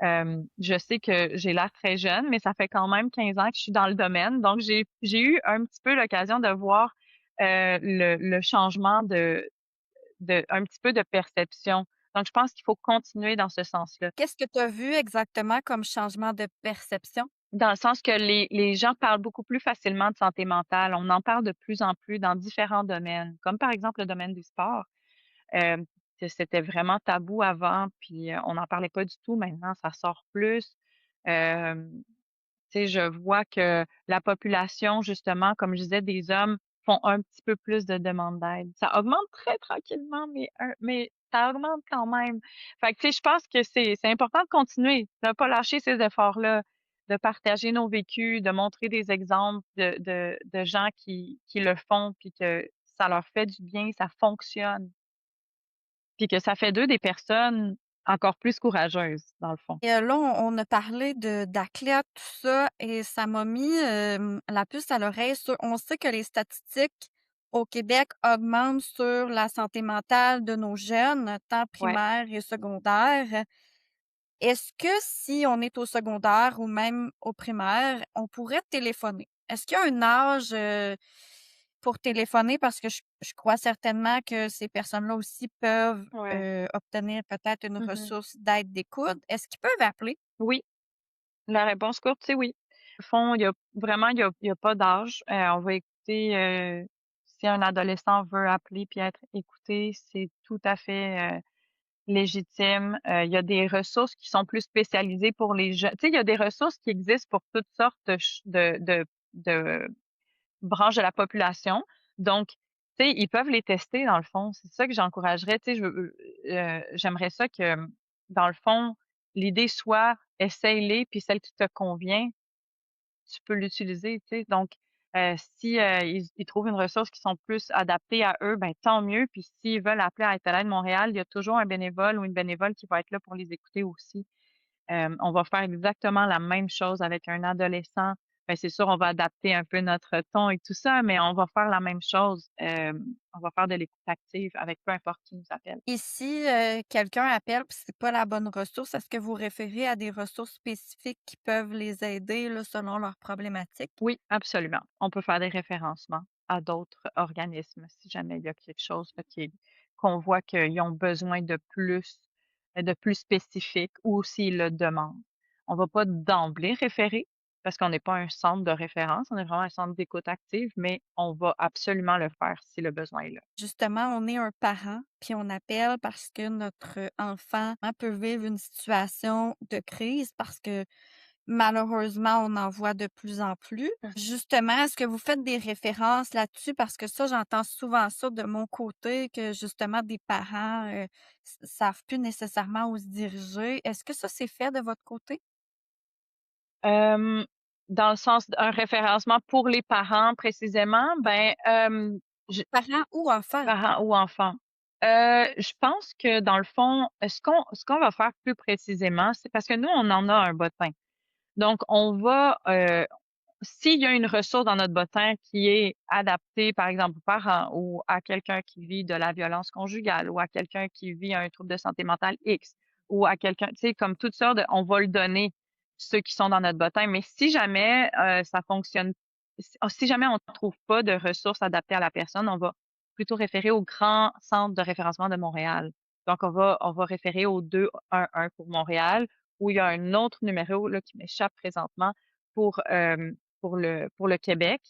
[SPEAKER 3] Je sais que j'ai l'air très jeune, mais ça fait quand même 15 ans que je suis dans le domaine. Donc, j'ai eu un petit peu l'occasion de voir le changement un petit peu de perception. Donc, je pense qu'il faut continuer dans ce sens-là.
[SPEAKER 2] Qu'est-ce que tu as vu exactement comme changement de perception?
[SPEAKER 3] Dans le sens que les gens parlent beaucoup plus facilement de santé mentale. On en parle de plus en plus dans différents domaines, comme par exemple le domaine du sport. Euh, C'était vraiment tabou avant, puis on n'en parlait pas du tout. Maintenant, ça sort plus. Euh, Tu sais, je vois que la population, justement, comme je disais, des hommes font un petit peu plus de demandes d'aide. Ça augmente très tranquillement, mais ça augmente quand même. Fait que, tu sais, je pense que c'est important de continuer, de ne pas lâcher ces efforts-là, de partager nos vécus, de montrer des exemples de gens qui le font, puis que ça leur fait du bien, ça fonctionne, puis que ça fait d'eux des personnes encore plus courageuses, dans le fond.
[SPEAKER 2] Et là, on a parlé d'athlètes, tout ça, et ça m'a mis la puce à l'oreille sur. On sait que les statistiques au Québec augmentent sur la santé mentale de nos jeunes, tant
[SPEAKER 3] Ouais.
[SPEAKER 2] primaire et secondaire. Est-ce que si on est au secondaire ou même au primaire, on pourrait téléphoner? Est-ce qu'il y a un âge pour téléphoner? Parce que je crois certainement que ces personnes-là aussi peuvent
[SPEAKER 3] Ouais.
[SPEAKER 2] obtenir peut-être une
[SPEAKER 3] Mhm.
[SPEAKER 2] ressource d'aide d'écoute. Est-ce qu'ils peuvent appeler?
[SPEAKER 3] Oui. La réponse courte, c'est oui. Au fond, il y a pas d'âge. On va écouter, si un adolescent veut appeler puis être écouté, c'est tout à fait, légitime. Il y a des ressources qui sont plus spécialisées pour les jeunes. Tu sais, il y a des ressources qui existent pour toutes sortes de branches de la population. Donc, tu sais, ils peuvent les tester dans le fond. C'est ça que j'encouragerais. Tu sais, j'aimerais ça que, dans le fond, l'idée soit essaye-les, puis celle qui te convient, tu peux l'utiliser, tu sais. Donc, si, ils trouvent une ressource qui sont plus adaptées à eux, ben tant mieux. Puis s'ils veulent appeler à Aide Montréal, il y a toujours un bénévole ou une bénévole qui va être là pour les écouter aussi. On va faire exactement la même chose avec un adolescent. Ben, c'est sûr, on va adapter un peu notre ton et tout ça, mais on va faire la même chose. On va faire de l'écoute active avec peu importe qui nous appelle.
[SPEAKER 2] Et si quelqu'un appelle puis c'est pas la bonne ressource, est-ce que vous référez à des ressources spécifiques qui peuvent les aider là, selon leurs problématiques?
[SPEAKER 3] Oui, absolument. On peut faire des référencements à d'autres organismes si jamais il y a quelque chose là, qu'on voit qu'ils ont besoin de plus spécifique ou s'ils le demandent. On va pas d'emblée référer parce qu'on n'est pas un centre de référence, on est vraiment un centre d'écoute active, mais on va absolument le faire si le besoin est là.
[SPEAKER 2] Justement, on est un parent, puis on appelle parce que notre enfant peut vivre une situation de crise parce que malheureusement, on en voit de plus en plus. Justement, est-ce que vous faites des références là-dessus? Parce que ça, j'entends souvent ça de mon côté, que justement des parents savent plus nécessairement où se diriger. Est-ce que ça, c'est fait de votre côté?
[SPEAKER 3] Hem, Dans le sens d'un référencement pour les parents précisément, ben, je
[SPEAKER 2] Parents ou enfants?
[SPEAKER 3] parents ou enfants. Je pense que dans le fond, ce qu'on va faire plus précisément, c'est parce que nous, on en a un bottin. Donc on va, s'il y a une ressource dans notre bottin qui est adaptée, par exemple, aux parents ou à quelqu'un qui vit de la violence conjugale ou à quelqu'un qui vit un trouble de santé mentale X ou à quelqu'un, tu sais, comme toutes sortes, on va le donner, ceux qui sont dans notre bottin. Mais si jamais ça fonctionne, si jamais on ne trouve pas de ressources adaptées à la personne, on va plutôt référer au grand centre de référencement de Montréal. Donc on va référer au 211 pour Montréal, ou il y a un autre numéro là qui m'échappe présentement pour, pour le Québec,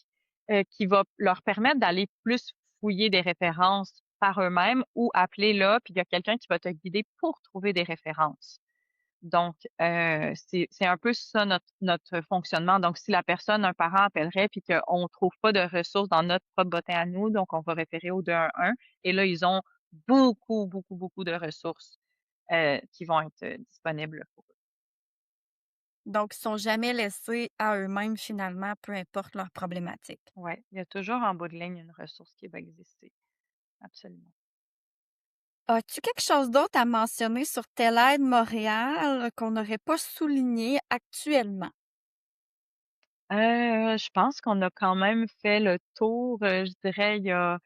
[SPEAKER 3] qui va leur permettre d'aller plus fouiller des références par eux-mêmes ou appeler là, puis il y a quelqu'un qui va te guider pour trouver des références. Donc, c'est un peu ça notre fonctionnement. Donc, si la personne, un parent appellerait puis qu'on trouve pas de ressources dans notre propre bottin à nous, donc on va référer au 211 et là, ils ont beaucoup, beaucoup, beaucoup de ressources, qui vont être, disponibles pour eux.
[SPEAKER 2] Donc, ils sont jamais laissés à eux-mêmes finalement, peu importe leur problématique.
[SPEAKER 3] Ouais, il y a toujours en bout de ligne une ressource qui va exister, absolument.
[SPEAKER 2] As-tu quelque chose d'autre à mentionner sur Telle Aide Montréal qu'on n'aurait pas souligné actuellement?
[SPEAKER 3] Je pense qu'on a quand même fait le tour, je dirais, il y a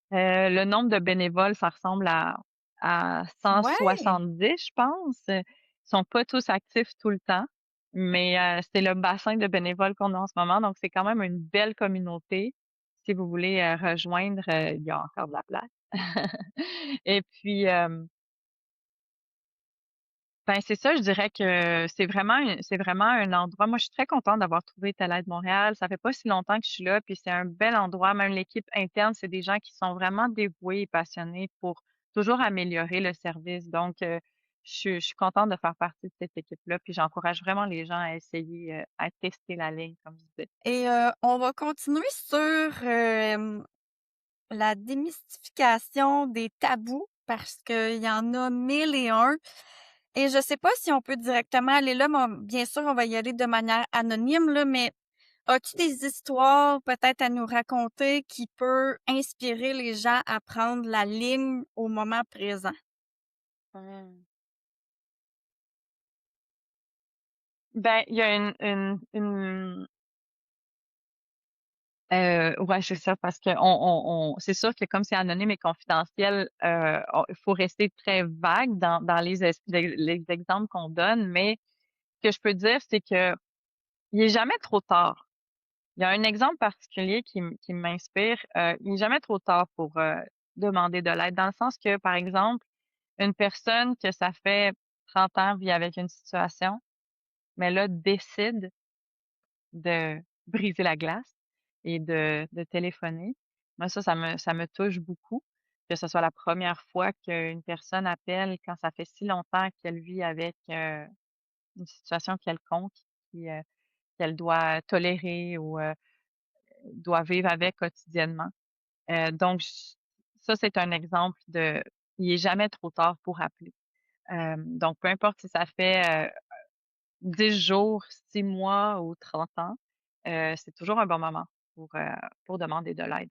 [SPEAKER 3] le nombre de bénévoles, ça ressemble à
[SPEAKER 2] Ouais!
[SPEAKER 3] 170, je pense. Ils sont pas tous actifs tout le temps, mais c'est le bassin de bénévoles qu'on a en ce moment, donc c'est quand même une belle communauté. Si vous voulez, rejoindre, il y a encore de la place. Et puis, ben, c'est ça, je dirais que c'est vraiment un endroit moi, je suis très contente d'avoir trouvé Tel Aide Montréal. Ça fait pas si longtemps que je suis là, puis c'est un bel endroit. Même l'équipe interne, c'est des gens qui sont vraiment dévoués et passionnés pour toujours améliorer le service. Donc, je suis contente de faire partie de cette équipe-là, puis j'encourage vraiment les gens à essayer, à tester la ligne, comme je disais.
[SPEAKER 2] Et on va continuer sur, la démystification des tabous parce qu'il y en a 1001 et je sais pas si on peut directement aller là, mais bien sûr, on va y aller de manière anonyme là, mais as-tu des histoires peut-être à nous raconter qui peut inspirer les gens à prendre la ligne au moment présent?
[SPEAKER 3] Mmh. Ben, il y a ouais, c'est ça, parce que on c'est sûr que comme c'est anonyme et confidentiel, il faut rester très vague dans les exemples qu'on donne, mais ce que je peux dire, c'est que il est jamais trop tard. Il y a un exemple particulier qui m'inspire, il est jamais trop tard pour, demander de l'aide, dans le sens que, par exemple, une personne que ça fait 30 ans vit avec une situation, mais là décide de briser la glace et de téléphoner. Moi, ça me touche beaucoup, que ce soit la première fois qu'une personne appelle quand ça fait si longtemps qu'elle vit avec, une situation quelconque qui, qu'elle doit tolérer ou, doit vivre avec quotidiennement. Donc ça, c'est un exemple de il est jamais trop tard pour appeler. Donc peu importe si ça fait, 10 jours, 6 mois ou 30 ans, c'est toujours un bon moment pour demander de l'aide.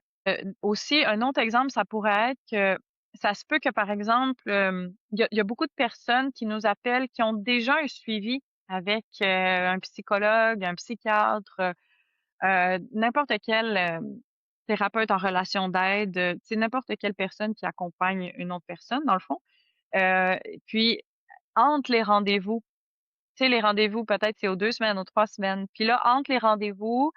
[SPEAKER 3] Aussi, un autre exemple, ça pourrait être que ça se peut que, par exemple, il y a beaucoup de personnes qui nous appellent, qui ont déjà un suivi avec, un psychologue, un psychiatre, n'importe quel, thérapeute en relation d'aide, tu sais, n'importe quelle personne qui accompagne une autre personne, dans le fond. Puis entre les rendez-vous, tu sais, les rendez-vous, peut-être c'est aux 2 semaines, aux 3 semaines. Puis là, entre les rendez-vous,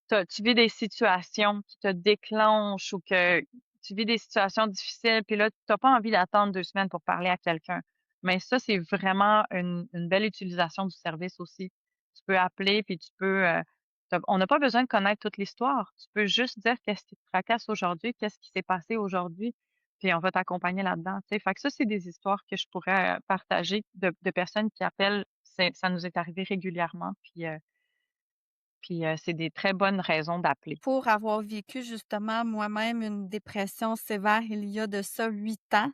[SPEAKER 3] tu vis des situations qui te déclenchent ou que tu vis des situations difficiles, puis là, tu as pas envie d'attendre 2 semaines pour parler à quelqu'un. Mais ça, c'est vraiment une belle utilisation du service aussi. Tu peux appeler, puis tu peux, on n'a pas besoin de connaître toute l'histoire. Tu peux juste dire qu'est-ce qui te tracasse aujourd'hui, qu'est-ce qui s'est passé aujourd'hui, puis on va t'accompagner là-dedans, tu sais. Fait que ça, c'est des histoires que je pourrais, partager de personnes qui appellent. C'est ça nous est arrivé régulièrement, puis, c'est des très bonnes raisons d'appeler.
[SPEAKER 2] Pour avoir vécu justement moi-même une dépression sévère il y a de ça 8 ans,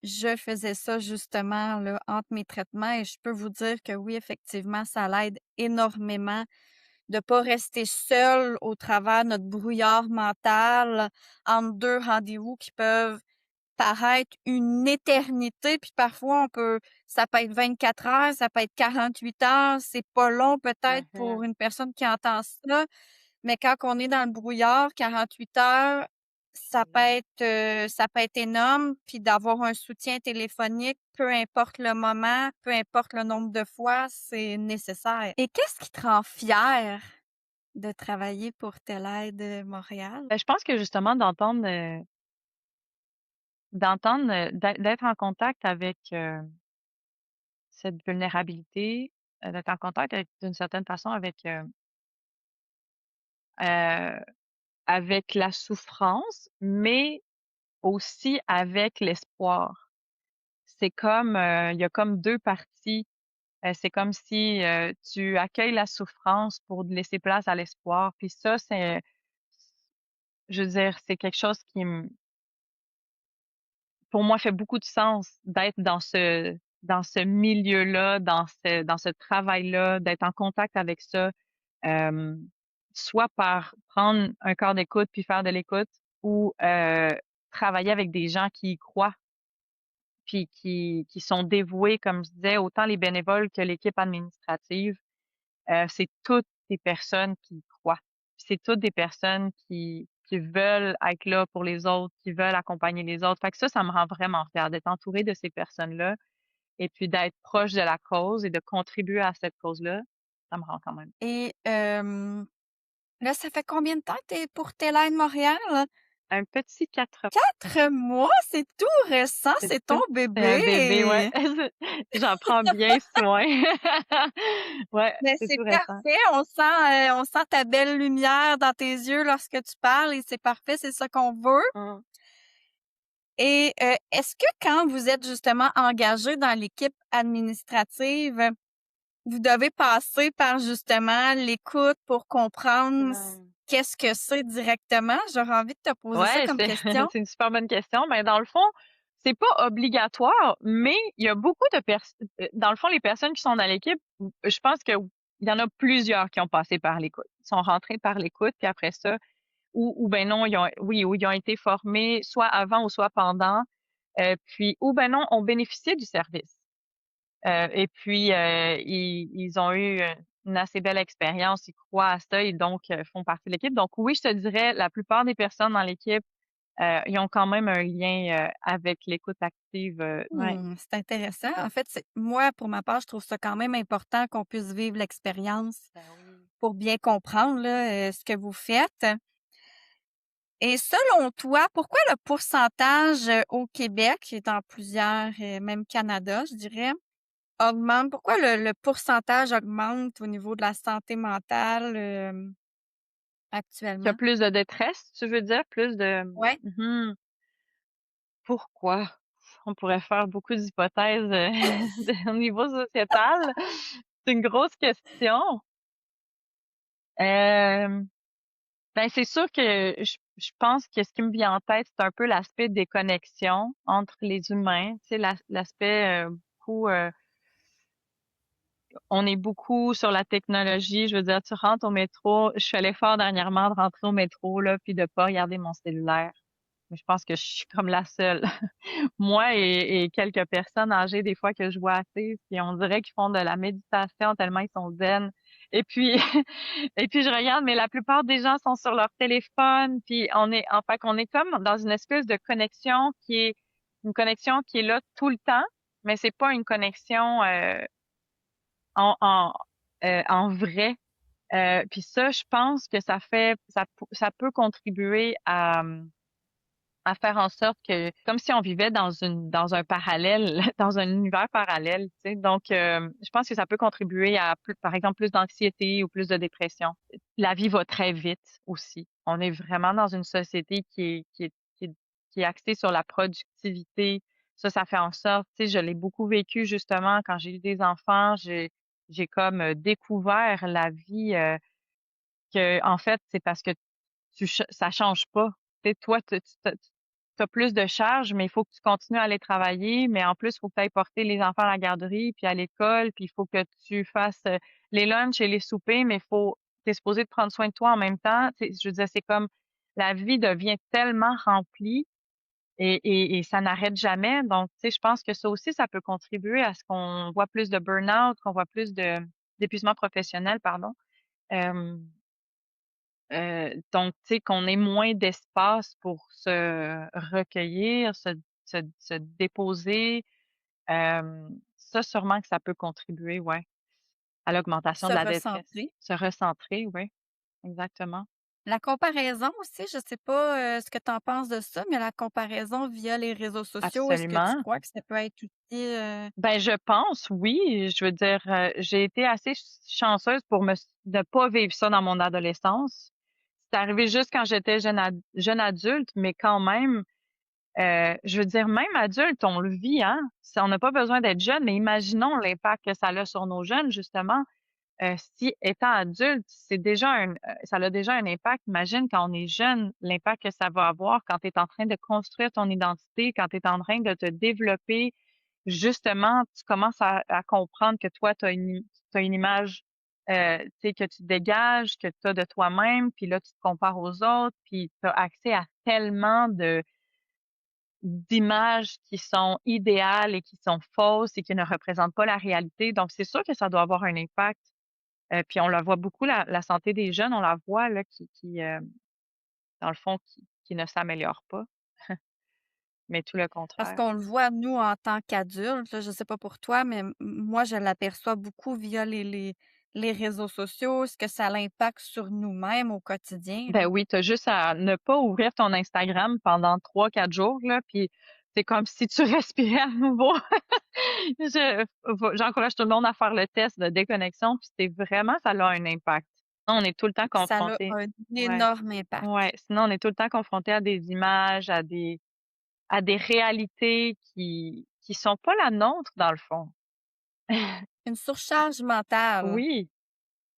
[SPEAKER 2] je faisais ça justement là, entre mes traitements et je peux vous dire que oui, effectivement, ça l'aide énormément de pas rester seul au travers de notre brouillard mental entre 2 rendez-vous qui peuvent paraître une éternité, puis parfois ça peut être 24 heures, ça peut être 48 heures, c'est pas long peut-être pour
[SPEAKER 3] Mhm.
[SPEAKER 2] une personne qui entend ça, mais quand on est dans le brouillard, 48 heures, ça peut être énorme, puis d'avoir un soutien téléphonique, peu importe le moment, peu importe le nombre de fois, c'est nécessaire. Et qu'est-ce qui te rend fière de travailler pour Telle Aide Montréal?
[SPEAKER 3] Je pense que justement d'entendre, d'entendre, d'être en contact avec, cette vulnérabilité, d'être en contact avec d'une certaine façon heu, avec la souffrance, mais aussi avec l'espoir. C'est comme, il y a comme 2 parties. C'est comme si, tu accueilles la souffrance pour laisser place à l'espoir. Puis ça, c'est je veux dire, c'est quelque chose qui pour moi, fait beaucoup de sens d'être dans ce milieu-là, dans ce travail-là, d'être en contact avec ça, hem, soit par prendre un corps d'écoute puis faire de l'écoute ou, travailler avec des gens qui y croient puis qui sont dévoués, comme je disais, autant les bénévoles que l'équipe administrative. C'est toutes des personnes qui y croient. C'est toutes des personnes qui veulent être là pour les autres, qui veulent accompagner les autres. Fait que ça me rend vraiment fière d'être entourée de ces personnes-là et puis d'être proche de la cause et de contribuer à cette cause-là, ça me rend quand même
[SPEAKER 2] Et là, ça fait combien de temps que tu pour Télène Montréal?
[SPEAKER 3] un petit 4
[SPEAKER 2] 4 mois, c'est tout récent,
[SPEAKER 3] c'est
[SPEAKER 2] c'est ton
[SPEAKER 3] tout. C'est un bébé, ouais.
[SPEAKER 2] bébé!
[SPEAKER 3] J'en prends bien soin. Ouais,
[SPEAKER 2] Mais
[SPEAKER 3] c'est
[SPEAKER 2] c'est
[SPEAKER 3] tout récent.
[SPEAKER 2] parfait, on sent ta belle lumière dans tes yeux lorsque tu parles et c'est parfait, c'est ça qu'on veut.
[SPEAKER 3] Mmh.
[SPEAKER 2] Et est-ce que quand vous êtes justement engagé dans l'équipe administrative, vous devez passer par justement l'écoute pour comprendre
[SPEAKER 3] Mmh.
[SPEAKER 2] qu'est-ce que c'est directement? J'aurais envie de te poser ça
[SPEAKER 3] Ouais,
[SPEAKER 2] comme
[SPEAKER 3] c'est
[SPEAKER 2] question.
[SPEAKER 3] c'est une super bonne question. Mais dans le fond, c'est pas obligatoire, mais il y a beaucoup de personnes. Dans le fond, les personnes qui sont dans l'équipe, je pense que il y en a plusieurs qui ont passé par l'écoute. Ils sont rentrés par l'écoute, puis après ça ou ben non, ils ont oui, ou ils ont été formés soit avant ou soit pendant, puis ou ben non, ont bénéficié du service. Et puis, ils ont eu, une assez belle expérience, ils croient à ça et donc font partie de l'équipe. Donc oui, je te dirais, la plupart des personnes dans l'équipe, ils ont quand même un lien, avec l'écoute active, ouais.
[SPEAKER 2] C'est intéressant. En fait, c'est moi, pour ma part, je trouve ça quand même important qu'on puisse vivre l'expérience
[SPEAKER 3] Ben oui.
[SPEAKER 2] pour bien comprendre là, ce que vous faites. Et selon toi, pourquoi le pourcentage, au Québec et dans plusieurs, même Canada, je dirais, augmente? Pourquoi le pourcentage augmente au niveau de la santé mentale,
[SPEAKER 3] Qu'il y a
[SPEAKER 2] actuellement?
[SPEAKER 3] plus de détresse, tu veux dire? Plus de
[SPEAKER 2] Ouais.
[SPEAKER 3] mmh pourquoi? On pourrait faire beaucoup d'hypothèses, au niveau sociétal. C'est une grosse question. Hem Ben, c'est sûr que je pense que ce qui me vient en tête, c'est un peu l'aspect des connexions entre les humains. Tu sais, l'aspect, beaucoup, on est beaucoup sur la technologie. Je veux dire, tu rentres au métro, je fais l'effort dernièrement de rentrer au métro, là, puis de pas regarder mon cellulaire. Mais je pense que je suis comme la seule. Moi et quelques personnes âgées, des fois, que je vois assises, puis on dirait qu'ils font de la méditation tellement ils sont zen. Et puis et puis je regarde, mais la plupart des gens sont sur leur téléphone, puis en fait qu'on est comme dans une espèce de connexion qui est une connexion qui est là tout le temps, mais c'est pas une connexion, en en, en vrai. Puis ça, je pense que ça peut contribuer à faire en sorte que comme si on vivait dans un parallèle, dans un univers parallèle, tu sais? Donc, je pense que ça peut contribuer à plus par exemple, plus d'anxiété ou plus de dépression. La vie va très vite aussi. On est vraiment dans une société qui est axée sur la productivité. Ça fait en sorte tu sais, je l'ai beaucoup vécu justement quand j'ai eu des enfants, j'ai comme, découvert la vie, que en fait, c'est parce que ça change pas. Tu sais, toi, tu as plus de charges, mais il faut que tu continues à aller travailler, mais en plus, il faut que tu ailles porter les enfants à la garderie, puis à l'école, puis il faut que tu fasses, les lunchs et les soupers, mais tu es supposé de prendre soin de toi en même temps. Tu sais, je veux dire, c'est comme la vie devient tellement remplie et ça n'arrête jamais. Donc, tu sais, je pense que ça aussi, ça peut contribuer à ce qu'on voit plus de burn-out, qu'on voit plus d'épuisement professionnel, pardon. Hem donc, tu sais, qu'on ait moins d'espace pour se recueillir, se déposer, ça sûrement que ça peut contribuer, ouais, à l'augmentation
[SPEAKER 2] Se
[SPEAKER 3] de la détresse.
[SPEAKER 2] recentrer.
[SPEAKER 3] Se recentrer, oui, exactement.
[SPEAKER 2] La comparaison aussi, je sais pas, ce que tu en penses de ça, mais la comparaison via les réseaux sociaux, est-ce que tu
[SPEAKER 3] Absolument.
[SPEAKER 2] crois que ça peut être aussi,
[SPEAKER 3] Ben, je pense, oui. Je veux dire, j'ai été assez chanceuse pour ne pas vivre ça dans mon adolescence. C'est arrivé juste quand j'étais jeune adulte, mais quand même, je veux dire, même adulte, on le vit, hein. On n'a pas besoin d'être jeune, mais imaginons l'impact que ça a sur nos jeunes, justement. Si étant adulte, ça a déjà un impact. Imagine quand on est jeune, l'impact que ça va avoir quand tu es en train de construire ton identité, quand tu es en train de te développer. Justement, tu commences à comprendre que toi, tu as t'as une image, tu sais, que tu dégages, que tu as de toi-même, puis là, tu te compares aux autres, puis tu as accès à tellement d'images qui sont idéales et qui sont fausses et qui ne représentent pas la réalité. Donc, c'est sûr que ça doit avoir un impact. Puis on la voit beaucoup, la santé des jeunes, on la voit là dans le fond, qui ne s'améliore pas, mais tout le
[SPEAKER 2] parce
[SPEAKER 3] contraire.
[SPEAKER 2] qu'on le voit nous en tant qu'adultes, là, je sais pas pour toi, mais moi je l'aperçois beaucoup via les réseaux sociaux, ce que ça a l'impact sur nous-mêmes au quotidien,
[SPEAKER 3] Ben
[SPEAKER 2] là.
[SPEAKER 3] oui, tu as juste à ne pas ouvrir ton Instagram pendant 3 4 jours, là, puis c'est comme si tu respirais à nouveau. J'encourage tout le monde à faire le test de déconnexion, puis c'est vraiment ça a un impact. On est tout le temps
[SPEAKER 2] Ça a
[SPEAKER 3] confronté.
[SPEAKER 2] un
[SPEAKER 3] Ouais,
[SPEAKER 2] énorme impact.
[SPEAKER 3] ouais, sinon on est tout le temps confronté à des images, à des réalités qui sont pas la nôtre dans le fond.
[SPEAKER 2] Une surcharge mentale.
[SPEAKER 3] Oui,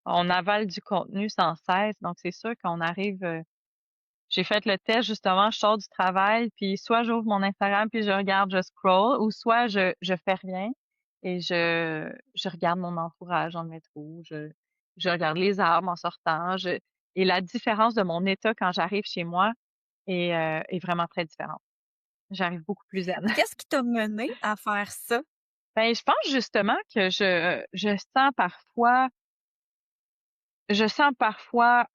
[SPEAKER 3] on avale du contenu sans cesse, donc c'est sûr qu'on arrive, j'ai fait le test justement, je sors du travail, puis soit j'ouvre mon Instagram puis je regarde, je scroll, ou soit je fais rien et je regarde mon entourage dans le métro, je regarde les arbres en sortant, et la différence de mon état quand j'arrive chez moi est vraiment très différente. J'arrive beaucoup plus zen.
[SPEAKER 2] Puis qu'est-ce qui t'a mené à faire ça?
[SPEAKER 3] Ben, je pense justement que je sens parfois,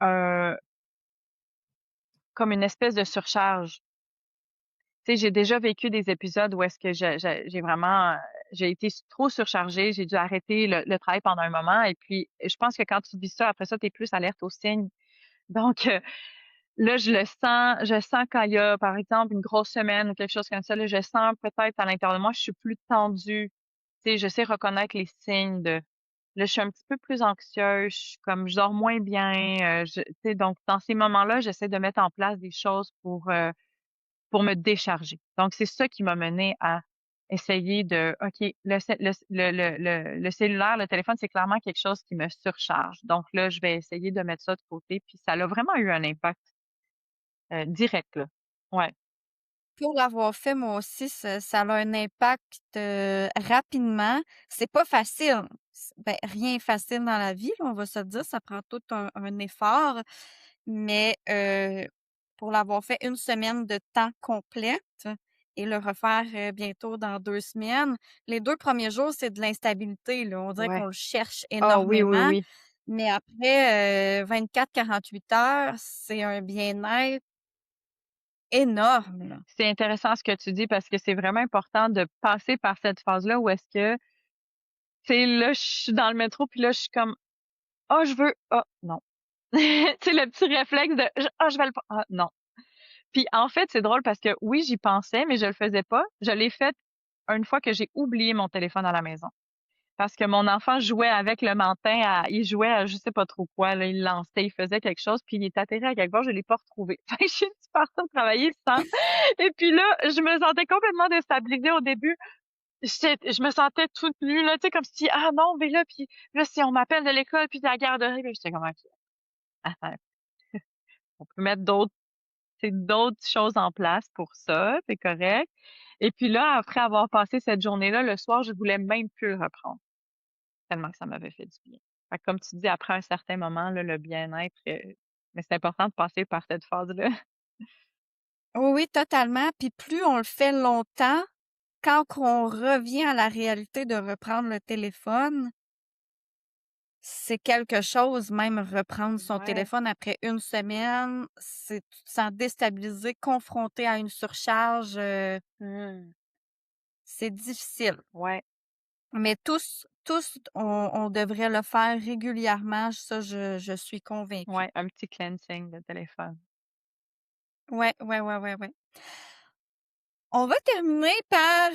[SPEAKER 3] comme une espèce de surcharge. Tu sais, j'ai déjà vécu des épisodes où est-ce que j'ai vraiment, j'ai été trop surchargée, j'ai dû arrêter le travail pendant un moment et puis je pense que quand tu vis ça, après ça, tu es plus alerte aux signes. Donc, là, je sens quand il y a, par exemple, une grosse semaine ou quelque chose comme ça, là, je sens peut-être à l'intérieur de moi, je suis plus tendue. Tu sais, je sais reconnaître les signes de là, je suis un petit peu plus anxieuse, je dors moins bien, tu sais, donc dans ces moments-là, j'essaie de mettre en place des choses pour me décharger. Donc c'est ça qui m'a menée à essayer de OK, le cellulaire, le téléphone, c'est clairement quelque chose qui me surcharge. Donc là, je vais essayer de mettre ça de côté, puis ça a vraiment eu un impact, direct, là. Ouais.
[SPEAKER 2] Pour l'avoir fait, moi aussi, ça a un impact, rapidement. C'est pas facile. Ben, rien est facile dans la vie, là, on va se le dire, ça prend tout un effort, mais pour l'avoir fait une semaine de temps complète et le refaire, bientôt dans 2 semaines, les 2 premiers jours, c'est de l'instabilité, là. On dirait qu'on
[SPEAKER 3] Ouais.
[SPEAKER 2] le cherche
[SPEAKER 3] Ah oui, oui,
[SPEAKER 2] énormément,
[SPEAKER 3] oui.
[SPEAKER 2] mais après, 24-48 heures, c'est un bien-être énorme, là.
[SPEAKER 3] C'est intéressant ce que tu dis parce que c'est vraiment important de passer par cette phase-là où est-ce que, tu sais, là, je suis dans le métro, puis là, je suis comme: «Ah, je veux ah, non». Tu sais, le petit réflexe de «Ah, je vais le ah, non». Puis en fait, c'est drôle parce que oui, j'y pensais, mais je le faisais pas. Je l'ai fait une fois que j'ai oublié mon téléphone à la maison. Parce que mon enfant jouait avec le mantin il jouait à je sais pas trop quoi, là, il lançait, il faisait quelque chose, puis il est atterri à quelque part, je l'ai pas retrouvé. Fait que je suis partie travailler sans. Et puis là, je me sentais complètement déstabilisée au début. Je me sentais toute nue, là, tu sais, comme si, ah non, mais là, puis là, si on m'appelle de l'école, puis de la garderie, puis j'étais comme, OK, attends, on peut mettre d'autres choses en place pour ça, c'est correct. Et puis là, après avoir passé cette journée-là, le soir, je voulais même plus le reprendre, tellement que ça m'avait fait du bien. Fait que comme tu dis, après un certain moment, là, le bien-être, mais c'est important de passer par cette phase-là.
[SPEAKER 2] Oui, oui, totalement. Puis plus on le fait longtemps, quand on revient à la réalité de reprendre le téléphone, c'est quelque chose, même reprendre son
[SPEAKER 3] Ouais.
[SPEAKER 2] téléphone après une semaine, c'est tu te sens déstabilisé, confronté à une surcharge,
[SPEAKER 3] Mmh.
[SPEAKER 2] c'est difficile.
[SPEAKER 3] Ouais.
[SPEAKER 2] Mais tous, on devrait le faire régulièrement. Ça, je suis convaincue.
[SPEAKER 3] Ouais, un petit cleansing de téléphone.
[SPEAKER 2] Ouais, ouais, ouais, ouais, ouais. On va terminer par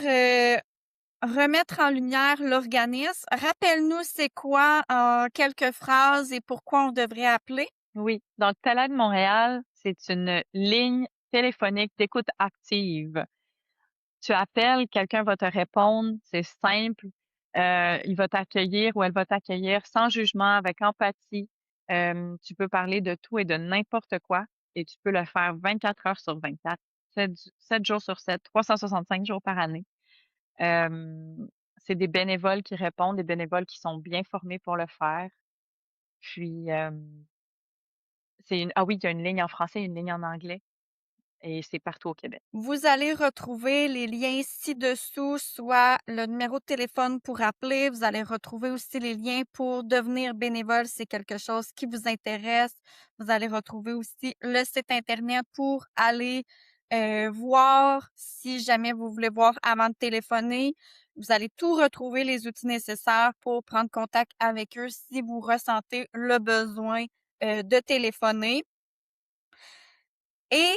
[SPEAKER 2] remettre en lumière l'organisme. Rappelle-nous c'est quoi en quelques phrases et pourquoi on devrait appeler.
[SPEAKER 3] Oui, donc Talent Montréal, c'est une ligne téléphonique d'écoute active. Tu appelles, quelqu'un va te répondre, c'est simple. Il va t'accueillir ou elle va t'accueillir sans jugement, avec empathie. Tu peux parler de tout et de n'importe quoi et tu peux le faire 24 heures sur 24, 7 jours sur 7, 365 jours par année. C'est des bénévoles qui répondent, des bénévoles qui sont bien formés pour le faire. Puis, ah oui, il y a une ligne en français et une ligne en anglais et c'est partout au Québec.
[SPEAKER 2] Vous allez retrouver les liens ci-dessous, soit le numéro de téléphone pour appeler. Vous allez retrouver aussi les liens pour devenir bénévole si c'est quelque chose qui vous intéresse. Vous allez retrouver aussi le site Internet pour aller voir si jamais vous voulez voir avant de téléphoner. Vous allez tout retrouver, les outils nécessaires pour prendre contact avec eux si vous ressentez le besoin de téléphoner. Et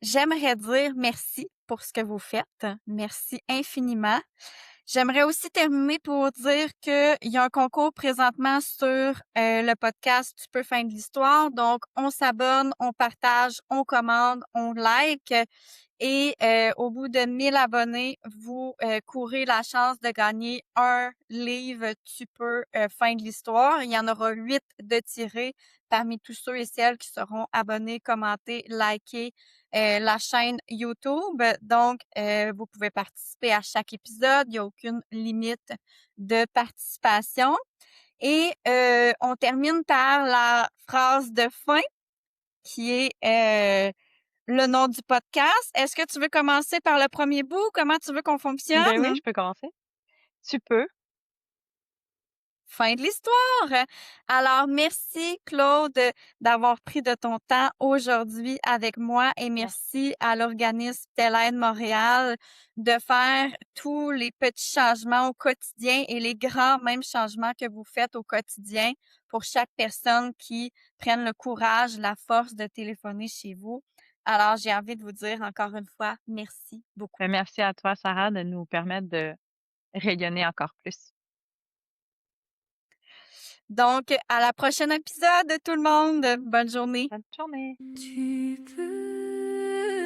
[SPEAKER 2] j'aimerais dire merci pour ce que vous faites. Merci infiniment. J'aimerais aussi terminer pour dire qu'il y a un concours présentement sur le podcast Tu peux faire de l'histoire. Donc, on s'abonne, on partage, on commande, on like. Et au bout de 1000 abonnés, vous courez la chance de gagner un livre Tu peux fin de l'histoire. Il y en aura 8 de tirés parmi tous ceux et celles qui seront abonnés, commentés, likés la chaîne YouTube. Donc, vous pouvez participer à chaque épisode. Il n'y a aucune limite de participation. Et on termine par la phrase de fin qui est le nom du podcast. Est-ce que tu veux commencer par le premier bout? Comment tu veux qu'on
[SPEAKER 3] Ben oui,
[SPEAKER 2] fonctionne?
[SPEAKER 3] je peux commencer. Tu peux.
[SPEAKER 2] Fin de l'histoire. Alors, merci Claude d'avoir pris de ton temps aujourd'hui avec moi et merci à l'organisme Telaide Montréal de faire tous les petits changements au quotidien et les grands mêmes changements que vous faites au quotidien pour chaque personne qui prenne le courage, la force de téléphoner chez vous. Alors, j'ai envie de vous dire encore une fois, merci beaucoup.
[SPEAKER 3] Ben, merci à toi, Sarah, de nous permettre de rayonner encore plus.
[SPEAKER 2] Donc, à la prochaine épisode, tout le monde. Bonne journée.
[SPEAKER 3] Bonne journée.
[SPEAKER 1] Tu peux